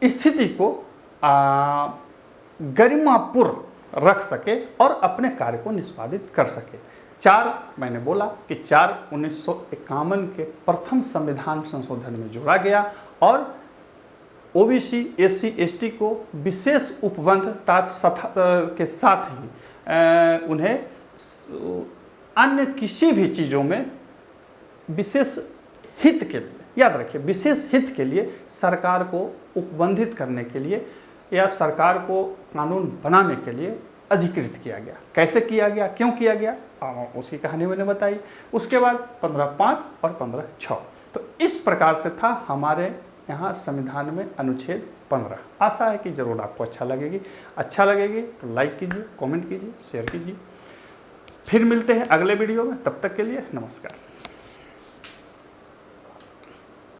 स्थिति को गरिमापूर्ण रख सके और अपने कार्य को निष्पादित कर सके। 4 मैंने बोला कि 4 1951 के प्रथम संविधान संशोधन में जोड़ा गया और ओबीसी, एससी, एसटी को विशेष उपबंध के साथ ही उन्हें अन्य किसी भी चीज़ों में विशेष हित के लिए, याद रखिए, विशेष हित के लिए सरकार को उपबंधित करने के लिए या सरकार को कानून बनाने के लिए अधिकृत किया गया। कैसे किया गया, क्यों किया गया, उसकी कहानी मैंने बताई। उसके बाद 15(5) और 15(6). तो इस प्रकार से था हमारे यहाँ संविधान में अनुच्छेद 15। आशा है कि ज़रूर आपको अच्छा लगेगी तो लाइक कीजिए, कमेंट कीजिए, शेयर कीजिए। फिर मिलते हैं अगले वीडियो में, तब तक के लिए नमस्कार।